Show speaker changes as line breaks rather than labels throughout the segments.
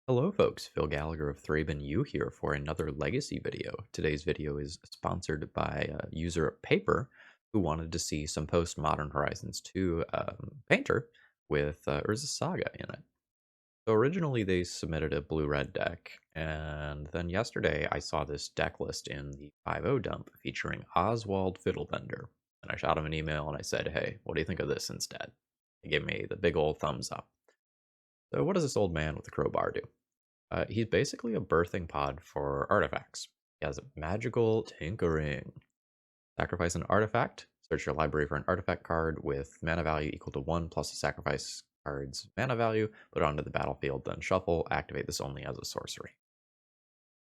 Hello folks, Phil Gallagher of ThrabenU here for another legacy video. Today's video is sponsored by user Paper, who wanted to see some post-Modern Horizons 2 Painter with Urza Saga in it. So originally they submitted a blue-red deck, and then yesterday I saw this deck list in the 5.0 dump featuring Oswald Fiddlebender. And I shot him an email and I said, hey, what do you think of this instead? He gave me the big old thumbs up. So what does this old man with a crowbar do? He's basically a birthing pod for artifacts. He has magical tinkering. Sacrifice an artifact. Search your library for an artifact card with mana value equal to 1 plus the sacrifice card's mana value. Put it onto the battlefield, then shuffle. Activate this only as a sorcery.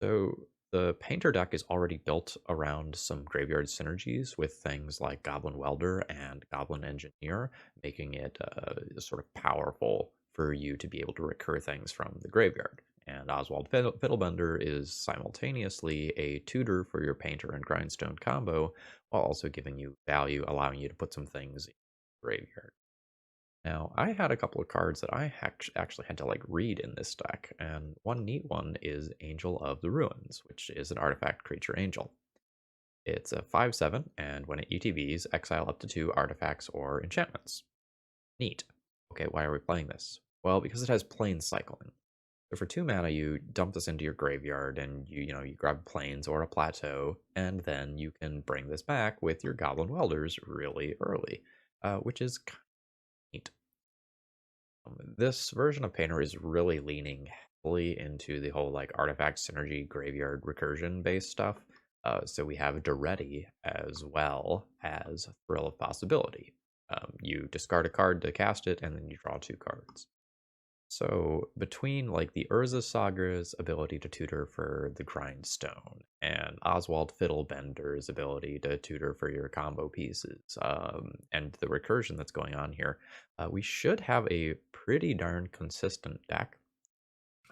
So the Painter deck is already built around some graveyard synergies with things like Goblin Welder and Goblin Engineer, making it sort of powerful for you to be able to recur things from the graveyard. And Oswald Fiddlebender is simultaneously a tutor for your Painter and Grindstone combo, while also giving you value, allowing you to put some things in the graveyard. Now, I had a couple of cards that I actually had to read in this deck, and one neat one is Angel of the Ruins, which is an artifact creature angel. It's a 5/7, and when it ETBs, exile up to 2 artifacts or enchantments. Neat. Okay, why are we playing this? Well, because it has Plane Cycling. So for 2 mana, you dump this into your graveyard, and you grab Plains or a Plateau, and then you can bring this back with your Goblin Welders really early, which is kind of neat. This version of Painter is really leaning heavily into the whole artifact synergy graveyard recursion based stuff. So we have Duretti as well as Thrill of Possibility. You discard a card to cast it, and then you draw 2 cards. So between the Urza Saga's ability to tutor for the Grindstone and Oswald Fiddlebender's ability to tutor for your combo pieces, and the recursion that's going on here, we should have a pretty darn consistent deck.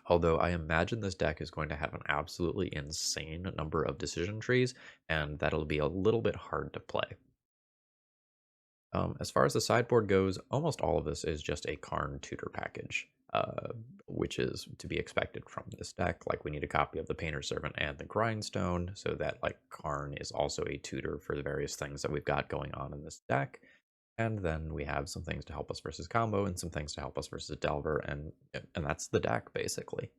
Although I imagine this deck is going to have an absolutely insane number of decision trees, and that'll be a little bit hard to play. As far as the sideboard goes, almost all of this is just a Karn tutor package, which is to be expected from this deck. We need a copy of the Painter Servant and the Grindstone, so that Karn is also a tutor for the various things that we've got going on in this deck. And then we have some things to help us versus combo and some things to help us versus Delver, and that's the deck basically.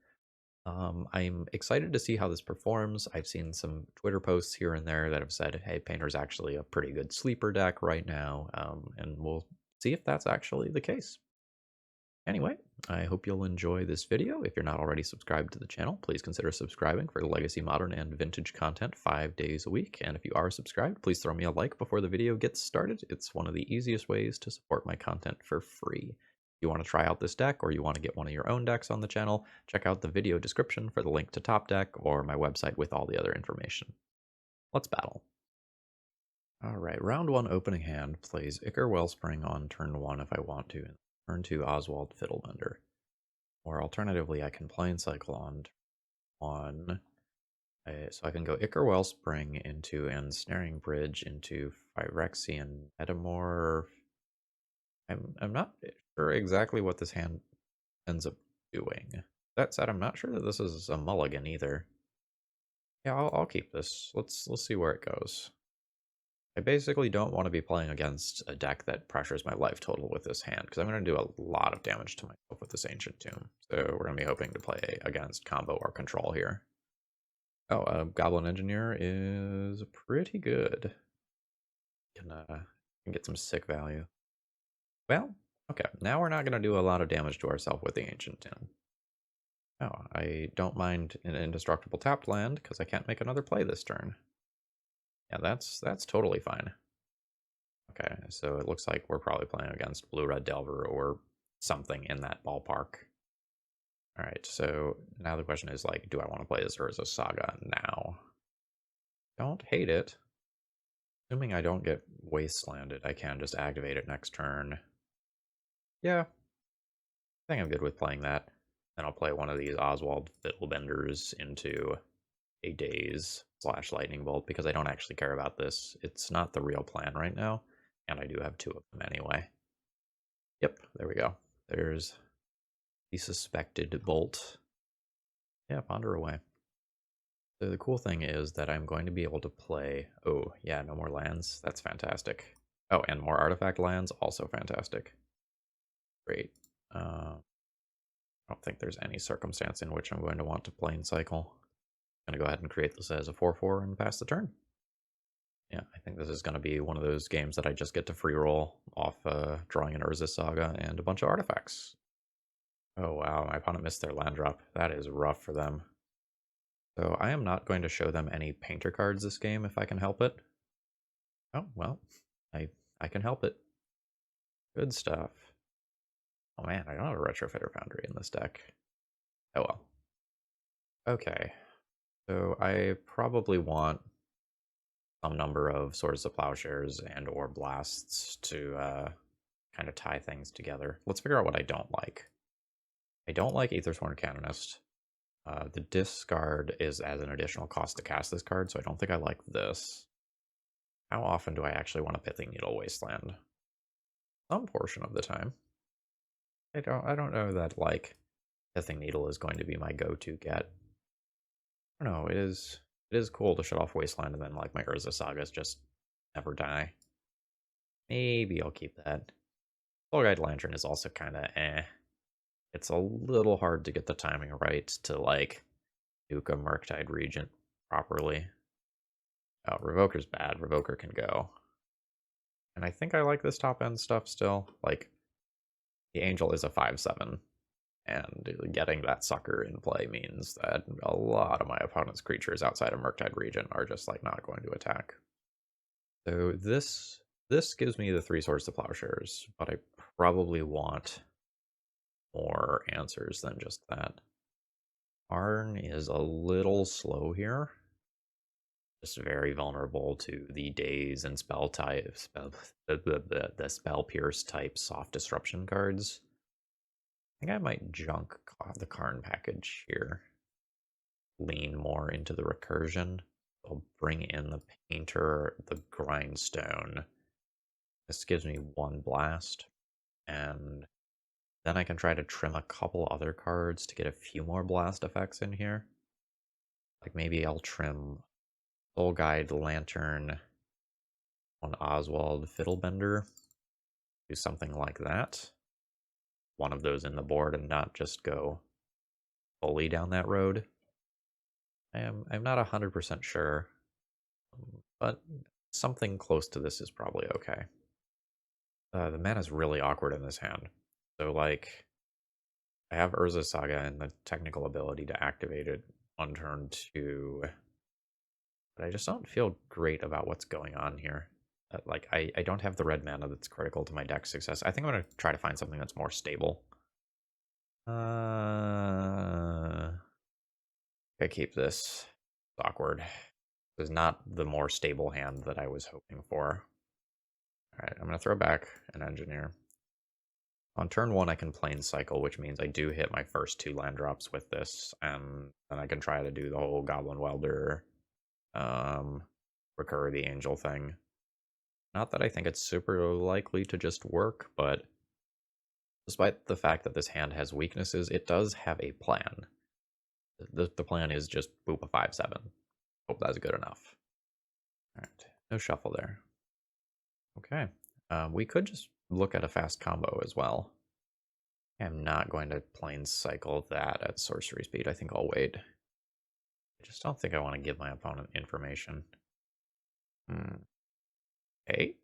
I'm excited to see how this performs. I've seen some Twitter posts here and there that have said, hey, Painter's actually a pretty good sleeper deck right now, and we'll see if that's actually the case. Anyway, I hope you'll enjoy this video. If you're not already subscribed to the channel, please consider subscribing for legacy, modern, and vintage content 5 days a week. And if you are subscribed, please throw me a like before the video gets started. It's one of the easiest ways to support my content for free. If you want to try out this deck, or you want to get one of your own decks on the channel, check out the video description for the link to Top Deck or my website with all the other information. Let's battle. Alright, round 1 opening hand plays Ichor Wellspring on turn 1 if I want to, and turn 2 Oswald Fiddlebender. Or alternatively, I can Plane Cycle on turn 1. So I can go Ichor Wellspring into Ensnaring Bridge into Phyrexian Metamorph. I'm not sure exactly what this hand ends up doing. That said, I'm not sure that this is a mulligan either. Yeah, I'll keep this. Let's see where it goes. I basically don't want to be playing against a deck that pressures my life total with this hand, because I'm going to do a lot of damage to myself with this Ancient Tomb. So we're going to be hoping to play against combo or control here. Oh, Goblin Engineer is pretty good. Can get some sick value. Well, okay, now we're not going to do a lot of damage to ourselves with the Ancient Tomb. Oh, I don't mind an indestructible tapped land, because I can't make another play this turn. Yeah, that's totally fine. Okay, so it looks like we're probably playing against Blue-Red Delver or something in that ballpark. Alright, so now the question is, do I want to play this Urza Saga now? Don't hate it. Assuming I don't get Wastelanded, I can just activate it next turn. Yeah, I think I'm good with playing that. Then I'll play one of these Oswald Fiddlebenders into a Daze / Lightning Bolt, because I don't actually care about this. It's not the real plan right now, and I do have 2 of them anyway. Yep, there we go. There's the suspected bolt. Yeah, ponder away. So the cool thing is that I'm going to be able to play... Oh, yeah, no more lands. That's fantastic. Oh, and more artifact lands, also fantastic. Great. I don't think there's any circumstance in which I'm going to want to plane cycle. I'm going to go ahead and create this as a 4/4 and pass the turn. Yeah, I think this is going to be one of those games that I just get to free roll off drawing an Urza Saga and a bunch of artifacts. Oh wow, my opponent missed their land drop. That is rough for them. So I am not going to show them any painter cards this game if I can help it. Oh, well, I can help it. Good stuff. Oh man, I don't have a Retrofitter Foundry in this deck. Oh well. Okay, so I probably want some number of Swords to Plowshares and or Blasts to kind of tie things together. Let's figure out what I don't like. I don't like Aethersworn Canonist. The discard is as an additional cost to cast this card, so I don't think I like this. How often do I actually want a Pithing Needle Wasteland? Some portion of the time. I don't know that like Pithing Needle is going to be my go-to get. I don't know, it is cool to shut off Wasteland and then like my Urza Sagas just never die. Maybe I'll keep that. Soul Guide Lantern is also kinda eh. It's a little hard to get the timing right to like Duke a Murktide Regent properly. Oh, Revoker's bad. Revoker can go. And I think I like this top end stuff still. Like, the Angel is a 5/7, and getting that sucker in play means that a lot of my opponent's creatures outside of Murktide Regent are just like not going to attack. So this gives me the 3 Swords to Plowshares, but I probably want more answers than just that. Arn is a little slow here. Just very vulnerable to the daze and spell type, the spell pierce type soft disruption cards. I think I might junk the Karn package here. Lean more into the recursion. I'll bring in the Painter, the Grindstone. This gives me 1 blast, and then I can try to trim a couple other cards to get a few more blast effects in here. Like maybe I'll trim Soul Guide Lantern on Oswald Fiddlebender. Do something like that. One of those in the board and not just go fully down that road. I'm not 100% sure, but something close to this is probably okay. The mana is really awkward in this hand. So like, I have Urza Saga and the technical ability to activate it on turn 2, but I just don't feel great about what's going on here. Like, I don't have the red mana that's critical to my deck success. I think I'm going to try to find something that's more stable. I keep this. It's awkward. This is not the more stable hand that I was hoping for. Alright, I'm going to throw back an Engineer. On turn 1, I can Plane Cycle, which means I do hit my first 2 land drops with this, and then I can try to do the whole Goblin Welder, recur the Angel thing. Not that I think it's super likely to just work, but despite the fact that this hand has weaknesses, it does have a plan. The plan is just boop a 5/7. Hope that's good enough. Alright, no shuffle there. Okay, we could just look at a fast combo as well. I'm not going to plane cycle that at sorcery speed. I think I'll wait. I just don't think I want to give my opponent information. Hey,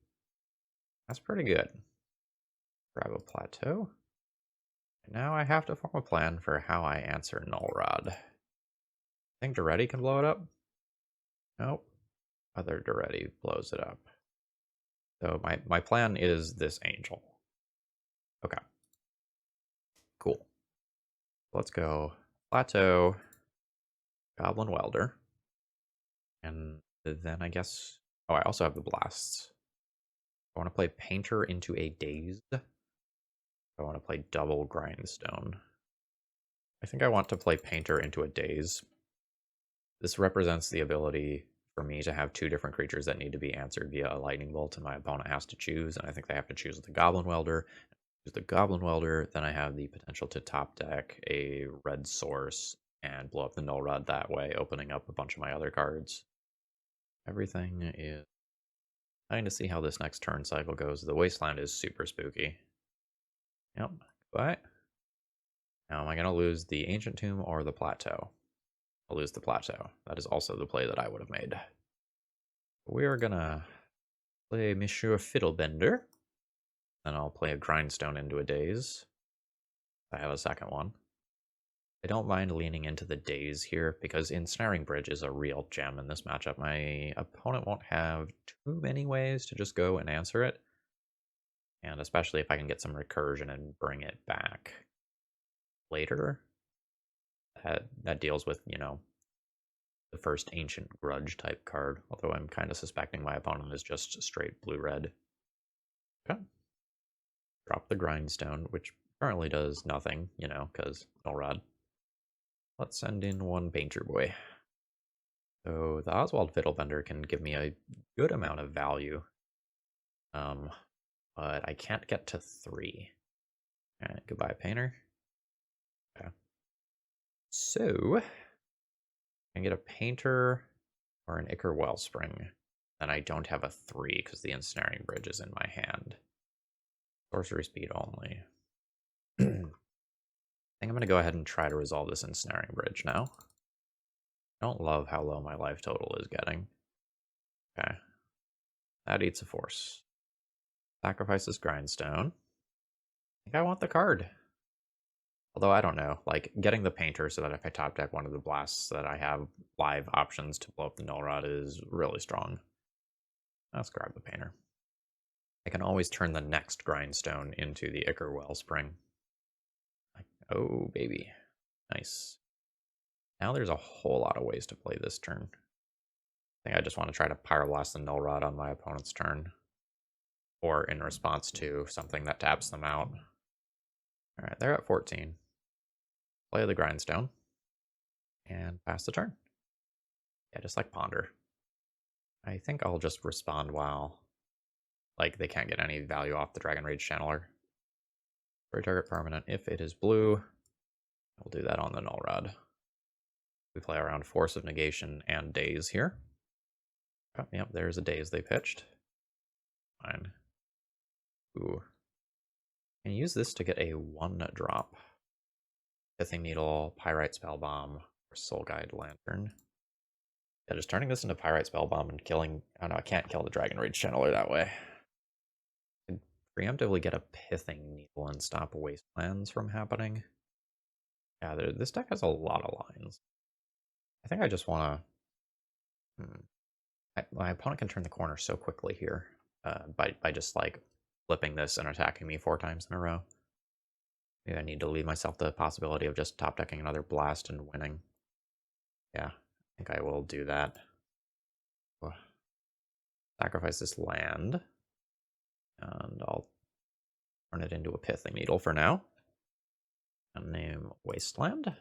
that's pretty good. Grab a plateau. Now I have to form a plan for how I answer Null Rod. Think Duretti can blow it up? Nope. Other Duretti blows it up. So my plan is this Angel. Okay. Cool. Let's go Plateau, Goblin Welder. And then I guess... Oh, I also have the Blasts. I want to play Painter into a Dazed. I want to play double Grindstone. I think I want to play Painter into a Daze. This represents the ability for me to have 2 different creatures that need to be answered via a Lightning Bolt, and my opponent has to choose, and I think they have to choose the Goblin Welder. Choose the Goblin Welder, then I have the potential to top deck a red source and blow up the Null Rod that way, opening up a bunch of my other cards. Everything is trying to see how this next turn cycle goes. The Wasteland is super spooky. Yep, goodbye. Now, am I going to lose the Ancient Tomb or the Plateau? I'll lose the Plateau. That is also the play that I would have made. We are going to play Monsieur Fiddlebender. Then I'll play a Grindstone into a Daze. I have a second one. I don't mind leaning into the Daze here, because Ensnaring Bridge is a real gem in this matchup. My opponent won't have too many ways to just go and answer it. And especially if I can get some recursion and bring it back later. That deals with, you know, the first Ancient Grudge type card. Although I'm kind of suspecting my opponent is just straight blue-red. Okay. Drop the Grindstone, which currently does nothing, you know, because Null Rod. Let's send in one Painter Boy. So the Oswald Fiddlebender can give me a good amount of value. But I can't get to 3. Alright, goodbye, Painter. Okay. So, I can get a Painter or an Ichor Wellspring. Then I don't have a 3 because the Ensnaring Bridge is in my hand. Sorcery speed only. I think I'm going to go ahead and try to resolve this Ensnaring Bridge now. I don't love how low my life total is getting. Okay. That eats a force. Sacrifice this Grindstone. I think I want the card. Although I don't know, like getting the Painter so that if I top deck one of the blasts that I have live options to blow up the Null Rod is really strong. Let's grab the Painter. I can always turn the next Grindstone into the Ichor Wellspring. Oh, baby. Nice. Now there's a whole lot of ways to play this turn. I think I just want to try to Pyroblast the Null Rod on my opponent's turn. Or in response to something that taps them out. Alright, they're at 14. Play the Grindstone. And pass the turn. Yeah, just like Ponder. I think I'll just respond while, like, they can't get any value off the Dragon Rage Channeler. For a target permanent, if it is blue, we'll do that on the Null Rod. We play around Force of Negation and Daze here. Oh, yep, there's a Daze they pitched. Fine. Ooh. Can use this to get a 1-drop. Pithing Needle, Pyrite Spellbomb, or Soul Guide Lantern. Yeah, just turning this into Pyrite Spellbomb and killing... Oh no, I can't kill the Dragon Rage Channeler that way. I could preemptively get a Pithing Needle and stop Wastelands from happening. Yeah, this deck has a lot of lines. I think I just want to... My opponent can turn the corner so quickly here by just, like, flipping this and attacking me 4 times in a row. Maybe I need to leave myself the possibility of just top decking another blast and winning. Yeah, I think I will do that. Sacrifice this land. And I'll turn it into a Pithing Needle for now. And name Wasteland. And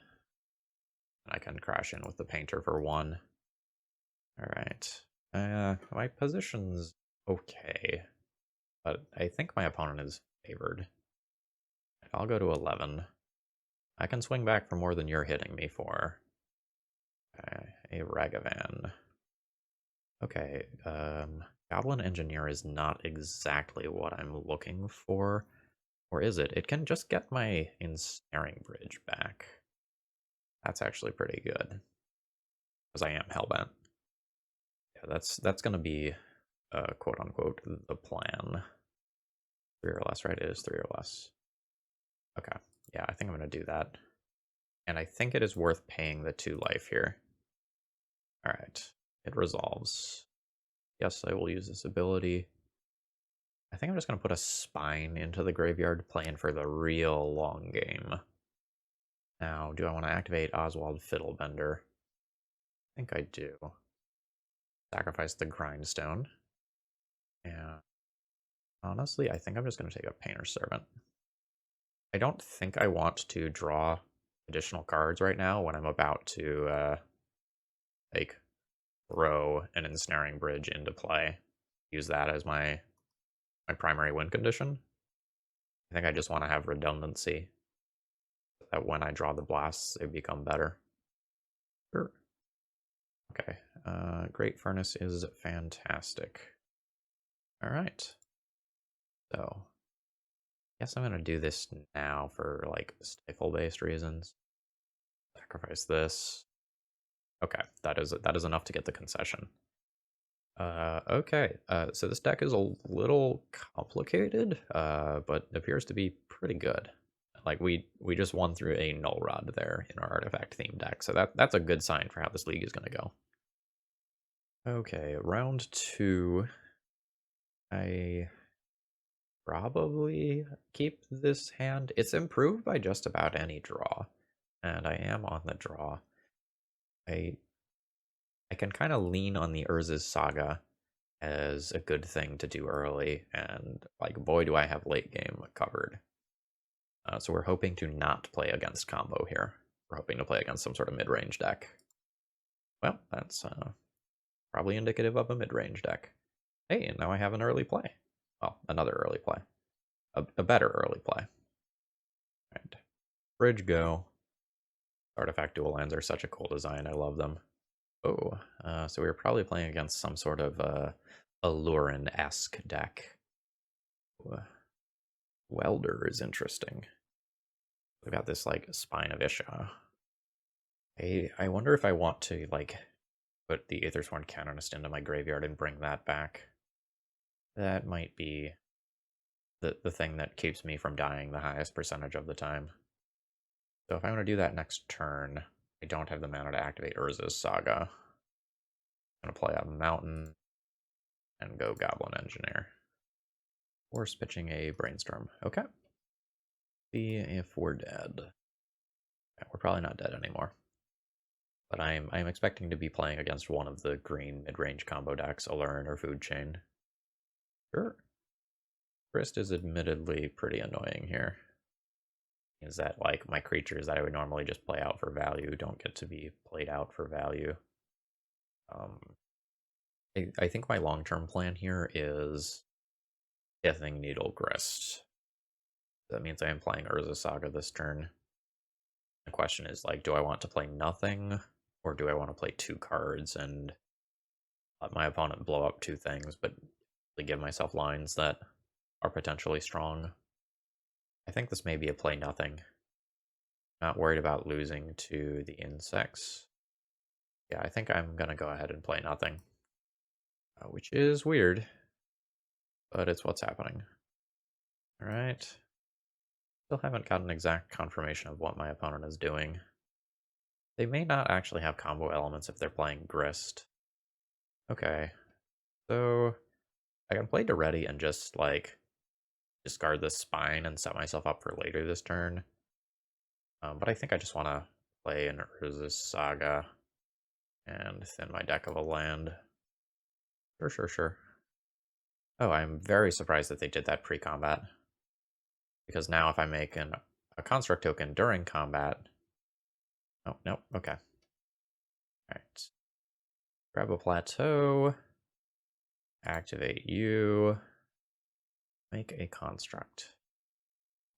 I can crash in with the Painter for 1. Alright. My position's okay. But I think my opponent is favored. I'll go to 11. I can swing back for more than you're hitting me for. A Ragavan. Okay, Goblin Engineer is not exactly what I'm looking for. Or is it? It can just get my Ensnaring Bridge back. That's actually pretty good. Because I am Hellbent. Yeah, that's going to be, quote-unquote, the plan. 3 or less, right? It is 3 or less. Okay, yeah, I think I'm going to do that. And I think it is worth paying the 2 life here. Alright, it resolves. Yes, I will use this ability. I think I'm just going to put a Spine into the graveyard, playing for the real long game. Now, do I want to activate Oswald Fiddlebender? I think I do. Sacrifice the Grindstone. And honestly, I think I'm just going to take a Painter Servant. I don't think I want to draw additional cards right now when I'm about to, like, throw an Ensnaring Bridge into play. Use that as my primary win condition. I think I just want to have redundancy. That when I draw the blasts, they become better. Sure. Okay. Great Furnace is fantastic. All right. So, guess I'm gonna do this now for like stifle-based reasons. Sacrifice this. Okay, that is enough to get the concession. Okay. So this deck is a little complicated, but appears to be pretty good. Like we just won through a null rod there in our artifact theme deck, so that's a good sign for how this league is gonna go. Okay, round two. I probably keep this hand. It's improved by just about any draw, and I am on the draw. I I can kind of lean on the Urza's Saga as a good thing to do early, and like boy do I have late game covered. So we're hoping to not play against combo here. We're hoping to play against some sort of mid-range deck. Well, that's probably indicative of a mid-range deck. Hey, and now I have an early play. Well, another early play. A better early play. Right. Bridge go. Artifact dual lands are such a cool design. I love them. Oh, so we were probably playing against some sort of Aluren-esque deck. Welder is interesting. We've got this like Spine of Isha. I wonder if I want to like put the Aethersworn Canonist into my graveyard and bring that back. That might be the thing that keeps me from dying the highest percentage of the time. So if I want to do that next turn, I don't have the mana to activate Urza's Saga. I'm going to play a Mountain and go Goblin Engineer. Or pitching a Brainstorm. Okay. See if we're dead. Yeah, we're probably not dead anymore. But I'm expecting to be playing against one of the green mid-range combo decks, Aluren or Food Chain. Sure. Grist is admittedly pretty annoying here. Is that like my creatures that I would normally just play out for value don't get to be played out for value. I think my long-term plan here is Pithing Needle Grist. That means I am playing Urza Saga this turn. The question is like, do I want to play nothing, or do I want to play 2 cards and let my opponent blow up 2 things, but give myself lines that are potentially strong? I think this may be a play nothing. Not worried about losing to the insects. Yeah, I think I'm gonna go ahead and play nothing. Which is weird, but it's what's happening. Alright. Still haven't gotten exact confirmation of what my opponent is doing. They may not actually have combo elements if they're playing Grist. Okay. So I can play Duretti and just like discard this Spine and set myself up for later this turn. But I think I just want to play an Urza's Saga and thin my deck of a land. Sure. Oh, I'm very surprised that they did that pre-combat. Because now if I make a construct token during combat... Oh, no, okay. Alright. Grab a plateau. Activate you. Make a construct.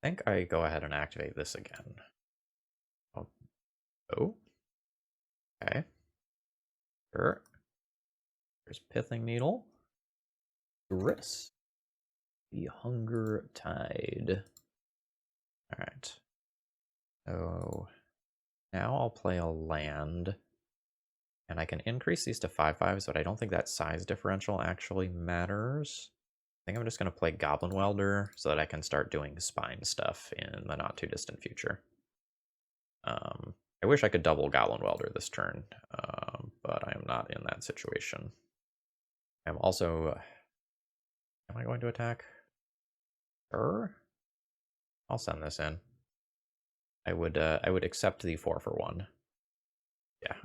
I think I go ahead and activate this again. Oh. Okay. Sure. There's Pithing Needle. Grist. The Hunger Tide. Alright. So now I'll play a land. And I can increase these to 5/5s, but I don't think that size differential actually matters. I think I'm just going to play Goblin Welder so that I can start doing Spine stuff in the not too distant future. I wish I could double Goblin Welder this turn, but I am not in that situation. I'm also... am I going to attack? Sure. I'll send this in. I would accept the 4-for-1. Yeah,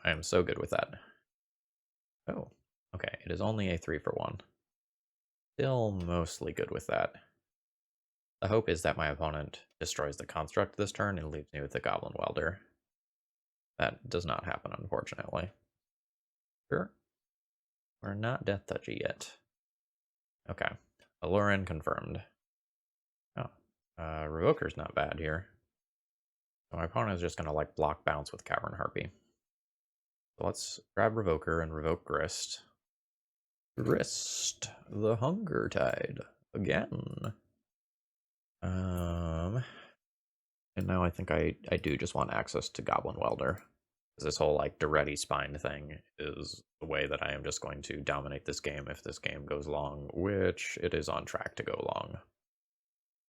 I am so good with that. Oh, okay. It is only a 3-for-1. Still mostly good with that. The hope is that my opponent destroys the construct this turn and leaves me with the Goblin Welder. That does not happen, unfortunately. Sure. We're not death touchy yet. Okay. Aluren confirmed. Oh. Revoker's not bad here. So my opponent is just going to like block bounce with Cavern Harpy. So let's grab Revoker and revoke Grist. Grist, the Hunger Tide, again. And now I think I do just want access to Goblin Welder. This whole like Duretti spine thing is the way that I am just going to dominate this game if this game goes long, which it is on track to go long.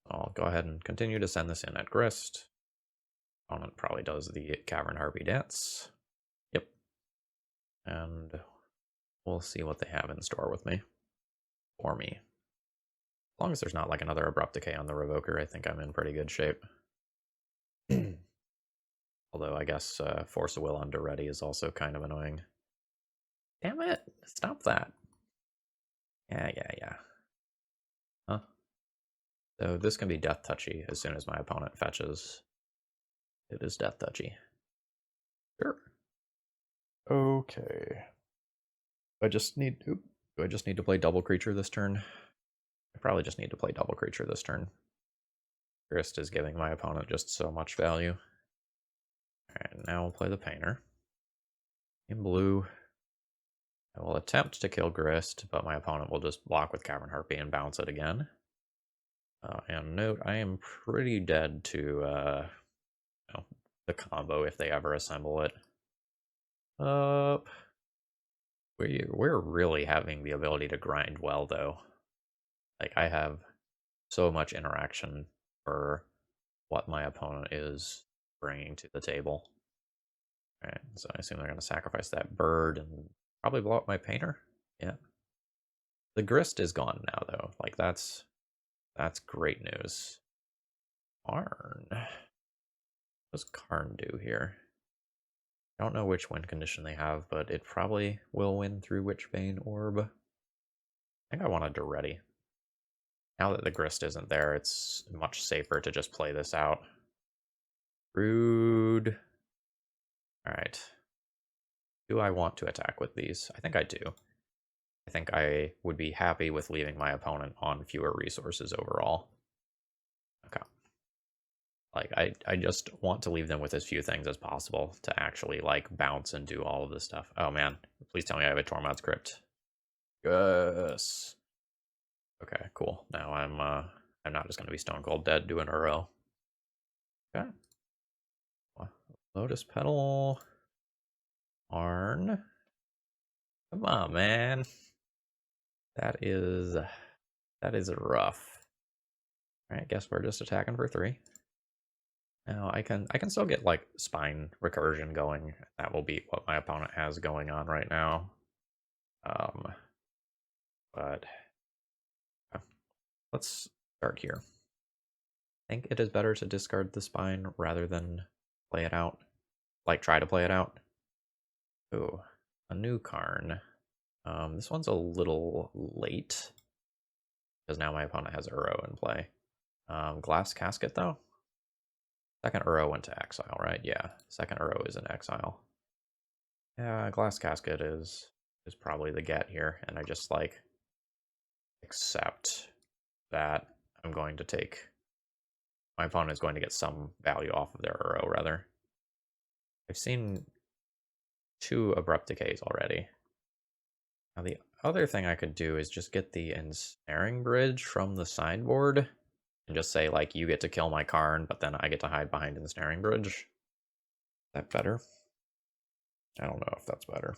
I'll go ahead and continue to send this in at Grist. Opponent probably does the Cavern Harpy dance. Yep. And we'll see what they have in store with me. For me. As long as there's not like another Abrupt Decay on the Revoker, I think I'm in pretty good shape. Although I guess Force of Will on Duretti is also kind of annoying. Damn it! Stop that. Yeah. Huh? So this can be Death Touchy as soon as my opponent fetches. It is Death Touchy. Sure. Okay. Do I just need to play double creature this turn? I probably just need to play double creature this turn. Grist is giving my opponent just so much value. Alright, now we'll play the Painter. In blue, I will attempt to kill Grist, but my opponent will just block with Cavern Harpy and bounce it again. And note, I am pretty dead to the combo if they ever assemble it. We're really having the ability to grind well, though. Like, I have so much interaction for what my opponent is bringing to the table. Alright, so I assume they're going to sacrifice that bird and probably blow up my Painter. Yeah. The Grist is gone now, though. Like, that's great news. Karn. What does Karn do here? I don't know which win condition they have, but it probably will win through Witchbane Orb. I think I want a Duretti. Now that the Grist isn't there, it's much safer to just play this out. Rude. Alright. Do I want to attack with these? I think I do. I think I would be happy with leaving my opponent on fewer resources overall. Okay. Like, I just want to leave them with as few things as possible to actually, like, bounce and do all of this stuff. Oh, man. Please tell me I have a Tormod's Crypt. Yes. Okay, cool. Now I'm not just going to be stone cold dead doing a row. Okay. Lotus Petal. Arn. Come on, man. That is rough. All right, guess we're just attacking for 3. Now I can still get like spine recursion going. That will be what my opponent has going on right now. But let's start here. I think it is better to discard the spine rather than play it out. Like try to play it out. Ooh, a new Karn. This one's a little late because now my opponent has Uro in play. Glass Casket though. Second Uro went to exile, right? Yeah, second Uro is in exile. Yeah, Glass Casket is probably the get here, and I just like accept that I'm going to take my opponent is going to get some value off of their Uro rather. I've seen 2 Abrupt Decays already. Now the other thing I could do is just get the Ensnaring Bridge from the sideboard and just say like you get to kill my Karn, but then I get to hide behind Ensnaring Bridge. Is that better? I don't know if that's better.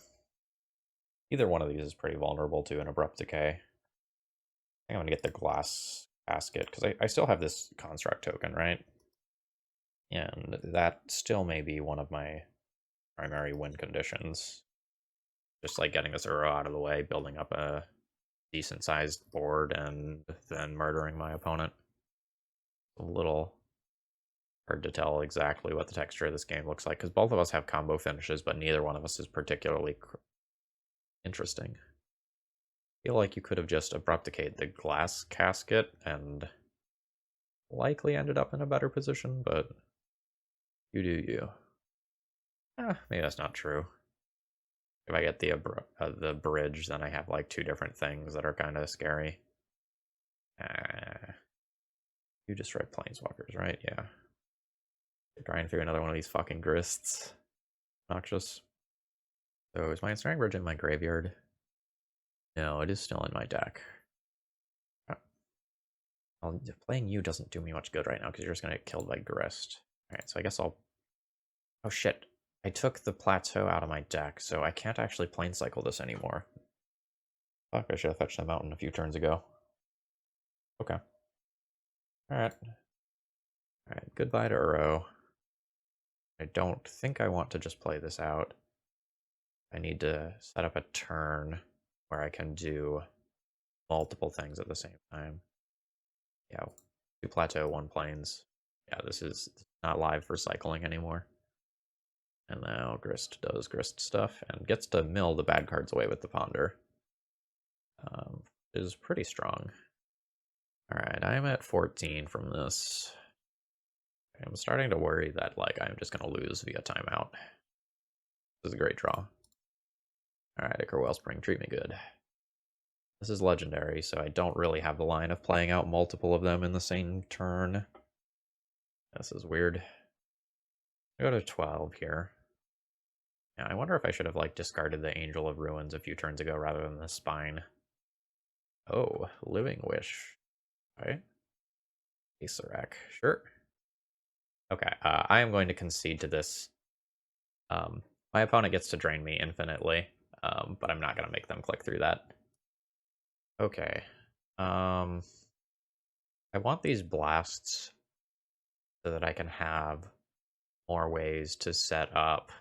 Either one of these is pretty vulnerable to an Abrupt Decay. I think I'm going to get the Glass Casket, because I still have this Construct token, right? And that still may be one of my primary win conditions. Just like getting this Uro out of the way, building up a decent-sized board, and then murdering my opponent. A little hard to tell exactly what the texture of this game looks like, because both of us have combo finishes, but neither one of us is particularly interesting. I feel like you could have just Abrupt Decayed the Glass Casket and likely ended up in a better position, but you do you. Maybe that's not true. If I get the bridge, then I have like 2 different things that are kind of scary. You destroy planeswalkers, right? Yeah. You're trying through another one of these fucking Grists. Noxious. So is my Ensnaring Bridge in my graveyard? No, it is still in my deck. Well, playing you doesn't do me much good right now because you're just going to get killed by Grist. Alright, so I guess I'll... Oh shit. I took the Plateau out of my deck, so I can't actually Planecycle this anymore. Fuck, I should have fetched the Mountain a few turns ago. Okay. Alright. Alright, goodbye to Uro. I don't think I want to just play this out. I need to set up a turn where I can do multiple things at the same time. Yeah, 2 Plateau, 1 Plains. Yeah, this is not live for cycling anymore. And now Grist does Grist stuff and gets to mill the bad cards away with the Ponder. Is pretty strong. Alright, I'm at 14 from this. I'm starting to worry that like I'm just going to lose via timeout. This is a great draw. Alright, Ichor Wellspring, treat me good. This is legendary, so I don't really have the line of playing out multiple of them in the same turn. This is weird. I go to 12 here. Yeah, I wonder if I should have like discarded the Angel of Ruins a few turns ago rather than the Spine. Oh, Living Wish. Right. Acerak, sure. Okay, I am going to concede to this. My opponent gets to drain me infinitely, but I'm not going to make them click through that. Okay. I want these blasts so that I can have more ways to set up,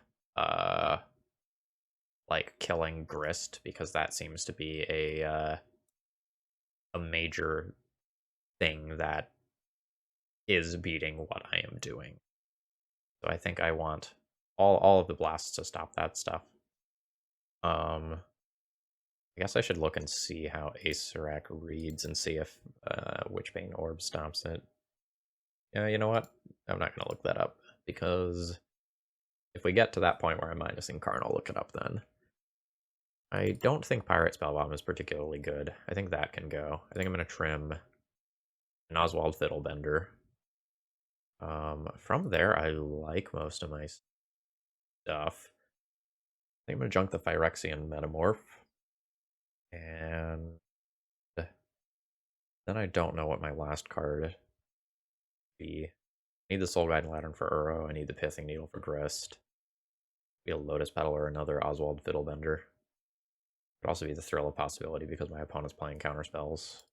like killing Grist, because that seems to be a major thing that is beating what I am doing. So I think I want all of the blasts to stop that stuff. I guess I should look and see how Acerak reads and see if Witchbane Orb stops it. Yeah, you know what? I'm not going to look that up, because if we get to that point where I'm minusing Karn, I'll look it up then. I don't think Pirate Spellbomb is particularly good. I think that can go. I think I'm going to trim an Oswald Fiddlebender. From there, I like most of my stuff. I think I'm going to junk the Phyrexian Metamorph. And then I don't know what my last card would be. I need the Soul Guide Lantern for Uro. I need the Pithing Needle for Grist. Be a Lotus Petal or another Oswald Fiddlebender. Could also be the Thrill of Possibility because my opponent's playing counterspells.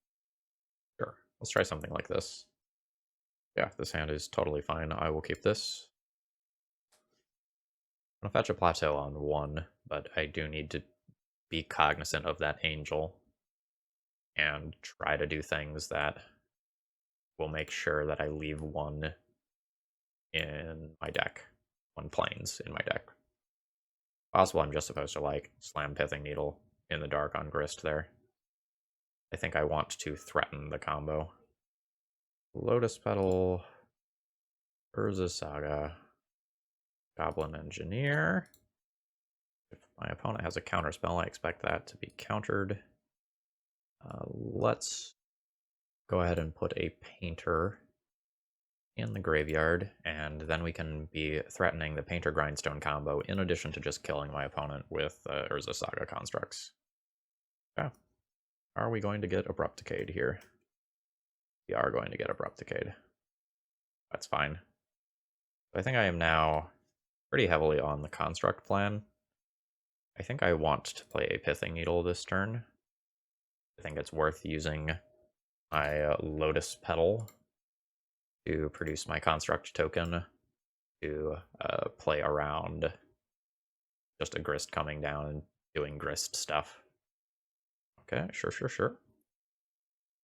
Sure, let's try something like this. Yeah, this hand is totally fine. I will keep this. I'm gonna fetch a Plateau on 1, but I do need to be cognizant of that Angel and try to do things that will make sure that I leave 1 in my deck. 1 Plains in my deck. Possible I'm just supposed to like slam Pithing Needle in the dark on Grist there. I think I want to threaten the combo. Lotus Petal, Urza Saga, Goblin Engineer. If my opponent has a counter spell, I expect that to be countered. Let's go ahead and put a Painter in the graveyard, and then we can be threatening the Painter Grindstone combo in addition to just killing my opponent with Urza Saga constructs. Okay. Are we going to get Abrupt Decayed here? We are going to get Abrupt Decayed. That's fine. I think I am now pretty heavily on the construct plan. I think I want to play a Pithing Needle this turn. I think it's worth using my Lotus Petal to produce my construct token to play around just a Grist coming down and doing Grist stuff. Okay, sure.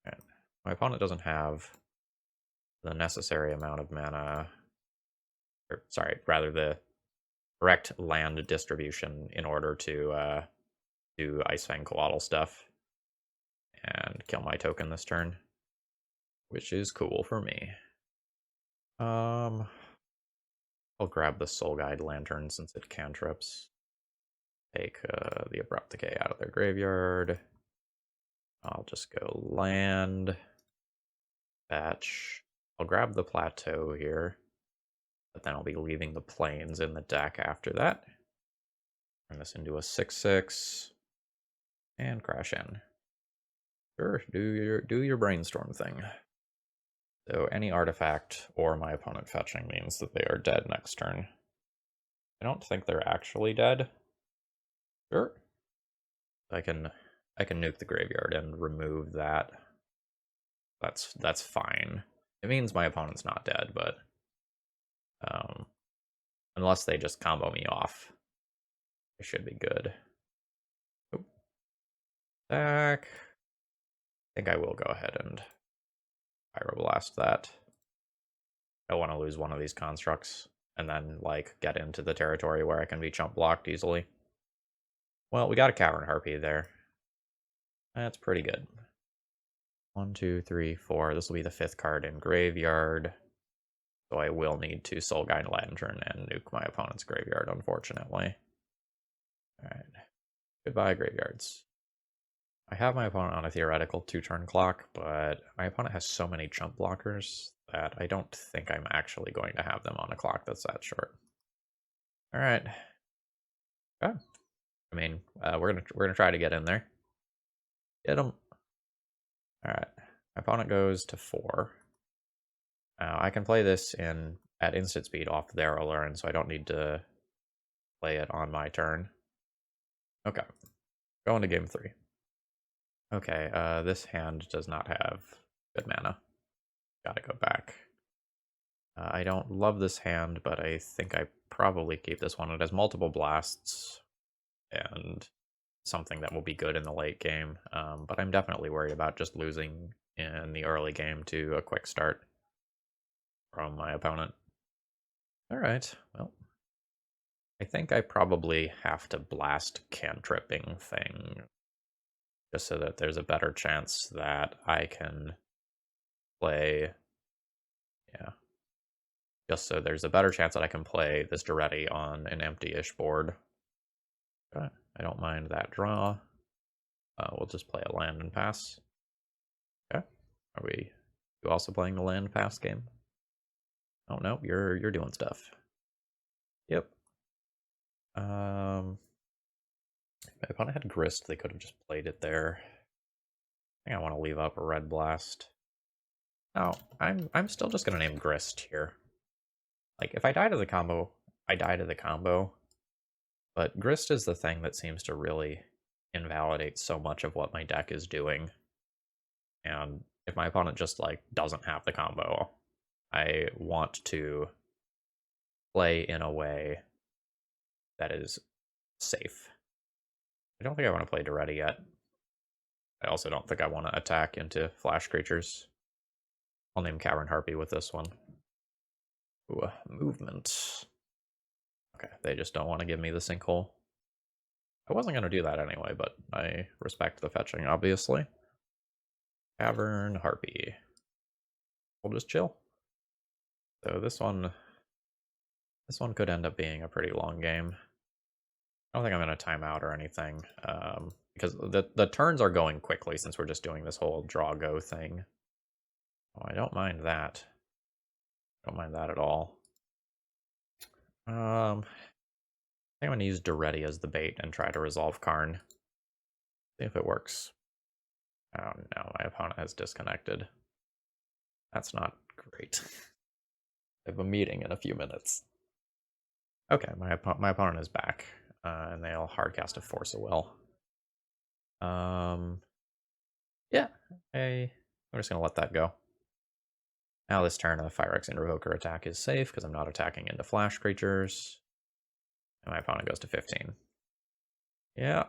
And my opponent doesn't have the necessary amount of mana, or sorry, rather the correct land distribution in order to do Icefang Coatl stuff and kill my token this turn, which is cool for me. I'll grab the Soul Guide Lantern since it cantrips. Take the Abrupt Decay out of their graveyard. I'll just go land, fetch. I'll grab the Plateau here, but then I'll be leaving the Plains in the deck after that. Turn this into a 6/6 and crash in. Sure, do your brainstorm thing. So any artifact or my opponent fetching means that they are dead next turn. I don't think they're actually dead. Sure. I can nuke the graveyard and remove that. That's fine. It means my opponent's not dead, but unless they just combo me off, it should be good. Oop. Back. I think I will go ahead and pyroblast that. I want to lose one of these constructs and then like get into the territory where I can be chump blocked easily. Well, we got a Cavern Harpy there. That's pretty good. 1, 2, 3, 4. This will be the 5th card in graveyard. So I will need to Soul Guide Lantern and nuke my opponent's graveyard, unfortunately. Alright. Goodbye, graveyards. I have my opponent on a theoretical 2-turn clock, but my opponent has so many chump blockers that I don't think I'm actually going to have them on a clock that's that short. Alright. Okay. I mean, we're gonna try to get in there. Get him. Alright. My opponent goes to 4. Now I can play this at instant speed off their Aluren, so I don't need to play it on my turn. Okay. Going to game 3. Okay, this hand does not have good mana. Gotta go back. I don't love this hand, but I think I probably keep this one. It has multiple blasts and something that will be good in the late game, but I'm definitely worried about just losing in the early game to a quick start from my opponent. Alright, well, I think I probably have to blast cantripping thing just so that there's a better chance that I can play, yeah, just so there's a better chance that I can play this Duretti on an empty-ish board. Okay, I don't mind that draw. We'll just play a land and pass. Okay, are you also playing the land pass game? Oh no, you're doing stuff. Yep. If my opponent had Grist, they could have just played it there. I think I want to leave up a red blast. No, I'm still just gonna name Grist here. Like if I die to the combo, I die to the combo. But Grist is the thing that seems to really invalidate so much of what my deck is doing. And if my opponent just like doesn't have the combo, I want to play in a way that is safe. I don't think I want to play Duretti yet. I also don't think I want to attack into flash creatures. I'll name Cavern Harpy with this one. Ooh, movement. Okay, they just don't want to give me the sinkhole. I wasn't going to do that anyway, but I respect the fetching, obviously. Cavern Harpy. We'll just chill. So this one could end up being a pretty long game. I don't think I'm going to time out or anything, because the turns are going quickly since we're just doing this whole draw-go thing. Oh, I don't mind that. I don't mind that at all. I think I'm going to use Duretti as the bait and try to resolve Karn. See if it works. Oh no, my opponent has disconnected. That's not great. I have a meeting in a few minutes. Okay, my opponent is back, and they'll hardcast a Force of Will. Yeah, I'm just gonna let that go. Now this turn, a Phyrexian Revoker attack is safe because I'm not attacking into flash creatures. And my opponent goes to 15. Yeah.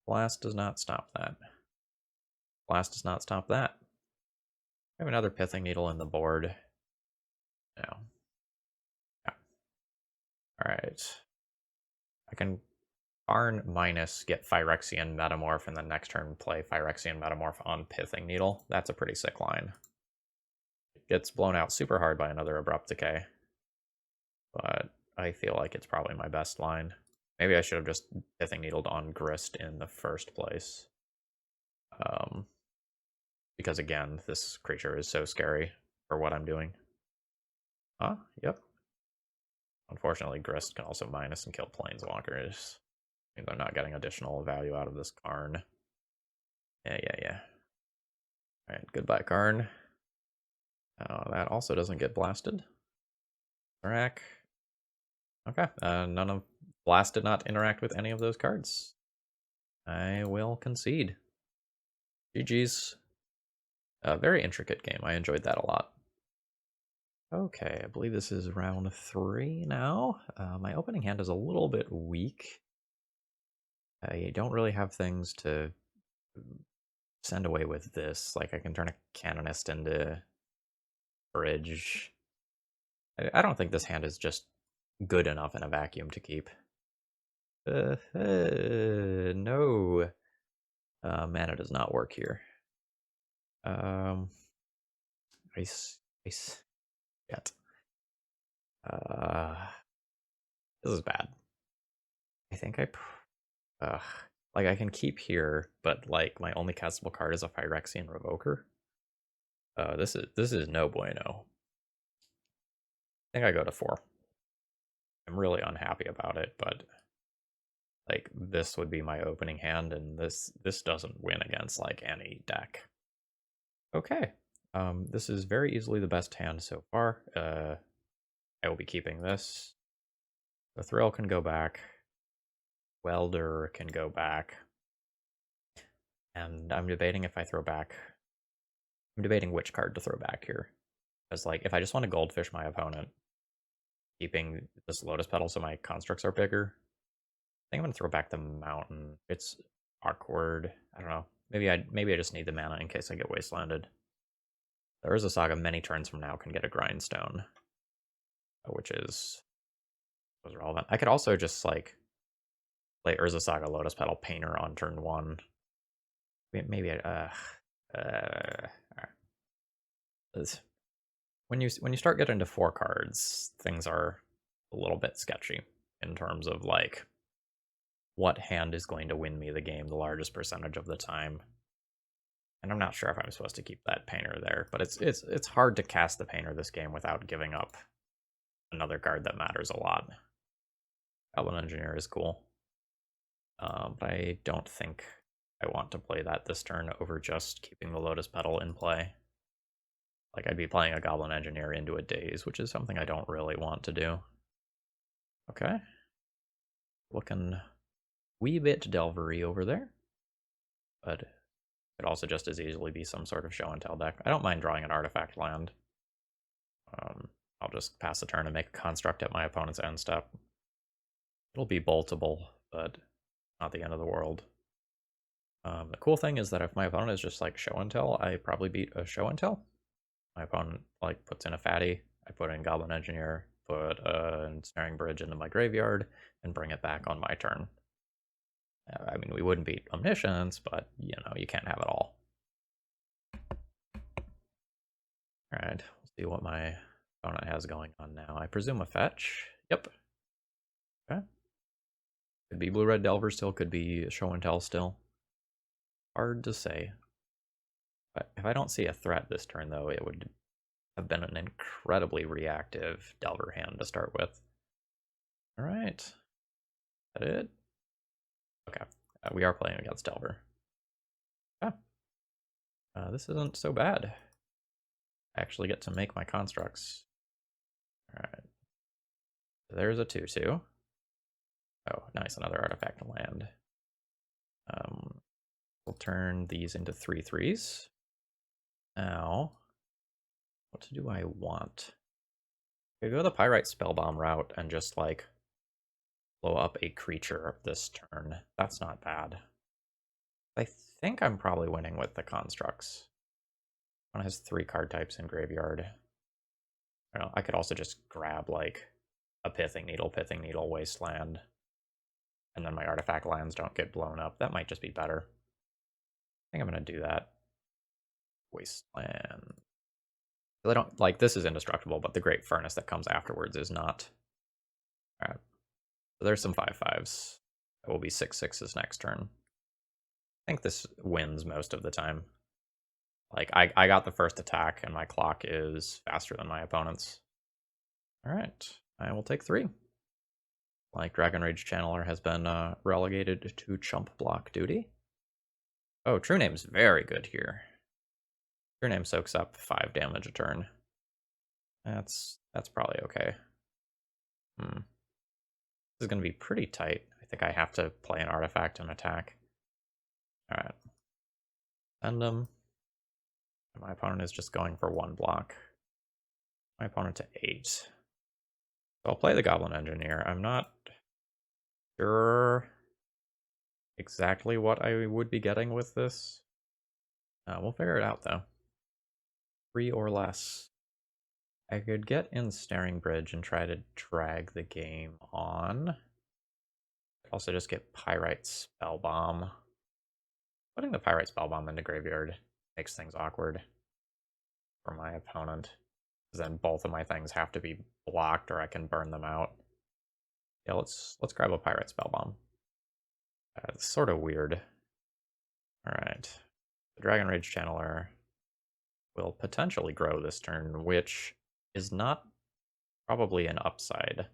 Blast does not stop that. Blast does not stop that. I have another Pithing Needle in the board. No. Yeah. Alright. I can Karn minus get Phyrexian Metamorph and then next turn play Phyrexian Metamorph on Pithing Needle. That's a pretty sick line. It gets blown out super hard by another Abrupt Decay. But I feel like it's probably my best line. Maybe I should have just Pithing Needled on Grist in the first place. Because again, this creature is so scary for what I'm doing. Yep. Unfortunately, Grist can also minus and kill planeswalkers. I mean, they're not getting additional value out of this Karn. Yeah. Alright, goodbye, Karn. That also doesn't get blasted. Rack. Okay, none of Blast did not interact with any of those cards. I will concede. GG's. A very intricate game. I enjoyed that a lot. Okay, I believe this is round 3 now. My opening hand is a little bit weak. I don't really have things to send away with this. Like, I can turn a Canonist into Bridge. I don't think this hand is just good enough in a vacuum to keep. No. Mana does not work here. Ice. Yet. This is bad. I think like, I can keep here, but like my only castable card is a Phyrexian Revoker. This is no bueno. I think I go to 4. I'm really unhappy about it, but like, this would be my opening hand, and this doesn't win against like any deck. Okay. This is very easily the best hand so far. I will be keeping this. The Thrill can go back. Welder can go back. And I'm debating if I throw back. I'm debating which card to throw back here. Because, like, if I just want to Goldfish my opponent, keeping this Lotus Petal so my constructs are bigger, I think I'm going to throw back the Mountain. It's awkward. I don't know. Maybe I just need the mana in case I get Wastelanded. The Urza Saga many turns from now can get a Grindstone, which was relevant. I could also just, like, play Urza Saga Lotus Petal Painter on turn 1. Maybe when you start getting to 4 cards, things are a little bit sketchy in terms of like what hand is going to win me the game the largest percentage of the time. And I'm not sure if I'm supposed to keep that Painter there, but it's hard to cast the Painter this game without giving up another card that matters a lot. Goblin Engineer is cool. But I don't think I want to play that this turn over just keeping the Lotus Petal in play. Like, I'd be playing a Goblin Engineer into a Daze, which is something I don't really want to do. Okay. Looking wee bit Delvery over there. But it could also just as easily be some sort of show and tell deck. I don't mind drawing an artifact land. I'll just pass the turn and make a construct at my opponent's end step. It'll be boltable, but not the end of the world. The cool thing is that if my opponent is just like show and tell, I probably beat a show and tell. My opponent like puts in a fatty, I put in Goblin Engineer, put a Ensnaring Bridge into my graveyard, and bring it back on my turn. I mean, we wouldn't beat Omniscience, but you know, you can't have it all. Alright, we'll see what my opponent has going on now. I presume a fetch. Yep. Okay. Could be Blue-Red Delver still, could be show and tell still. Hard to say. But if I don't see a threat this turn, though, it would have been an incredibly reactive Delver hand to start with. Alright. Is that it? Okay. We are playing against Delver. Yeah. This isn't so bad. I actually get to make my constructs. Alright. There's a 2/2. Oh, nice. Another artifact and land. We'll turn these into 3/3s. Now, what do I want? I could go the Pyrite Spellbomb route and just, like, blow up a creature this turn. That's not bad. I think I'm probably winning with the constructs. One has 3 card types in graveyard. I don't know, I could also just grab, like, a Pithing Needle, Wasteland. And then my artifact lands don't get blown up. That might just be better. I think I'm going to do that. Wasteland. I don't like, this is indestructible, but the Great Furnace that comes afterwards is not. Alright. So there's some 5/5s. It will be 6/6s next turn. I think this wins most of the time. Like, I got the first attack, and my clock is faster than my opponent's. Alright. I will take 3. Like Dragon Rage Channeler has been relegated to chump block duty. Oh, True Name's very good here. True Name soaks up 5 damage a turn. That's probably okay. This is going to be pretty tight. I think I have to play an artifact and attack. Alright. Send him. My opponent is just going for 1 block. My opponent to 8. So I'll play the Goblin Engineer. I'm not sure exactly what I would be getting with this. We'll figure it out, though. 3 or less. I could get Ensnaring Bridge and try to drag the game on. I'd also just get Pyrite Spellbomb. Putting the Pyrite Spellbomb into graveyard makes things awkward for my opponent. Because then both of my things have to be blocked or I can burn them out. Yeah, let's grab a Pyrite Spellbomb. It's sort of weird. Alright. The Dragon Rage Channeler will potentially grow this turn, which is not probably an upside.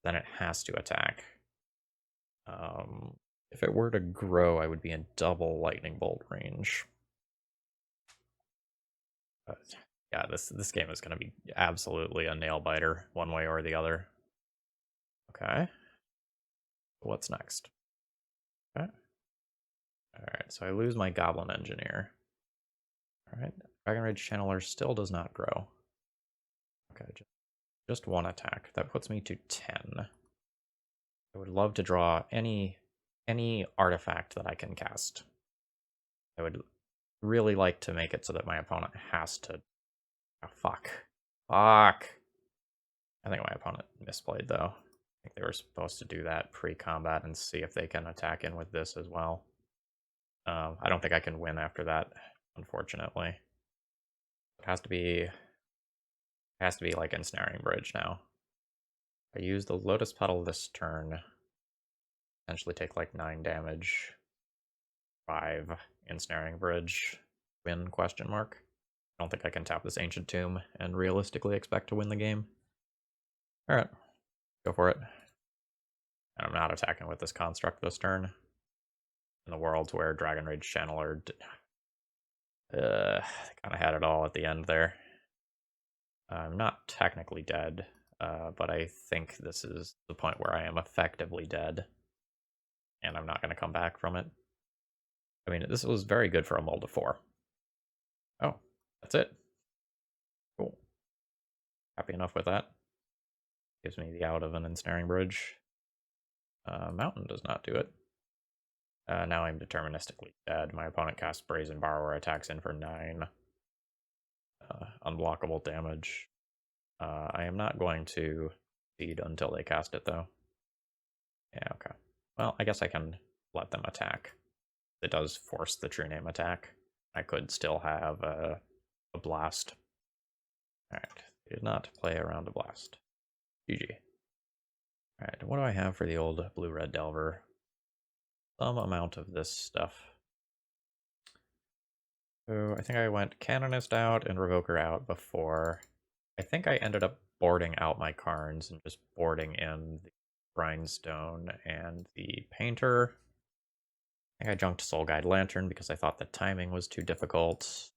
Then it has to attack. If it were to grow, I would be in double Lightning Bolt range. But yeah, this game is going to be absolutely a nail biter, one way or the other. Okay. What's next? Okay. Alright, so I lose my Goblin Engineer. Alright, Dragon Rage Channeler still does not grow. Okay, just 1 attack. That puts me to 10. I would love to draw any artifact that I can cast. I would really like to make it so that my opponent has to... Oh, fuck. Fuck! I think my opponent misplayed, though. I think they were supposed to do that pre-combat and see if they can attack in with this as well. I don't think I can win after that, unfortunately. It has to be like Ensnaring Bridge now. I use the Lotus Petal this turn. Potentially take like 9 damage. 5 Ensnaring Bridge. Win, question mark. I don't think I can tap this Ancient Tomb and realistically expect to win the game. Alright, go for it. And I'm not attacking with this construct this turn. In the worlds where Dragon Rage Channeler kind of had it all at the end there. I'm not technically dead, but I think this is the point where I am effectively dead. And I'm not going to come back from it. I mean, this was very good for a mold of 4. Oh, that's it. Cool. Happy enough with that. Gives me the out of an Ensnaring Bridge. Mountain does not do it. Now I'm deterministically dead. My opponent casts Brazen Borrower, attacks in for 9. Unblockable damage. I am not going to feed until they cast it, though. Yeah, okay. Well, I guess I can let them attack. It does force the True Name attack. I could still have a blast. Alright, did not play around a blast. GG. Alright, what do I have for the old blue-red Delver? Some amount of this stuff. So I think I went Canonist out and Revoker out before. I think I ended up boarding out my Karns and just boarding in the Grindstone and the Painter. I think I junked Soul Guide Lantern because I thought the timing was too difficult.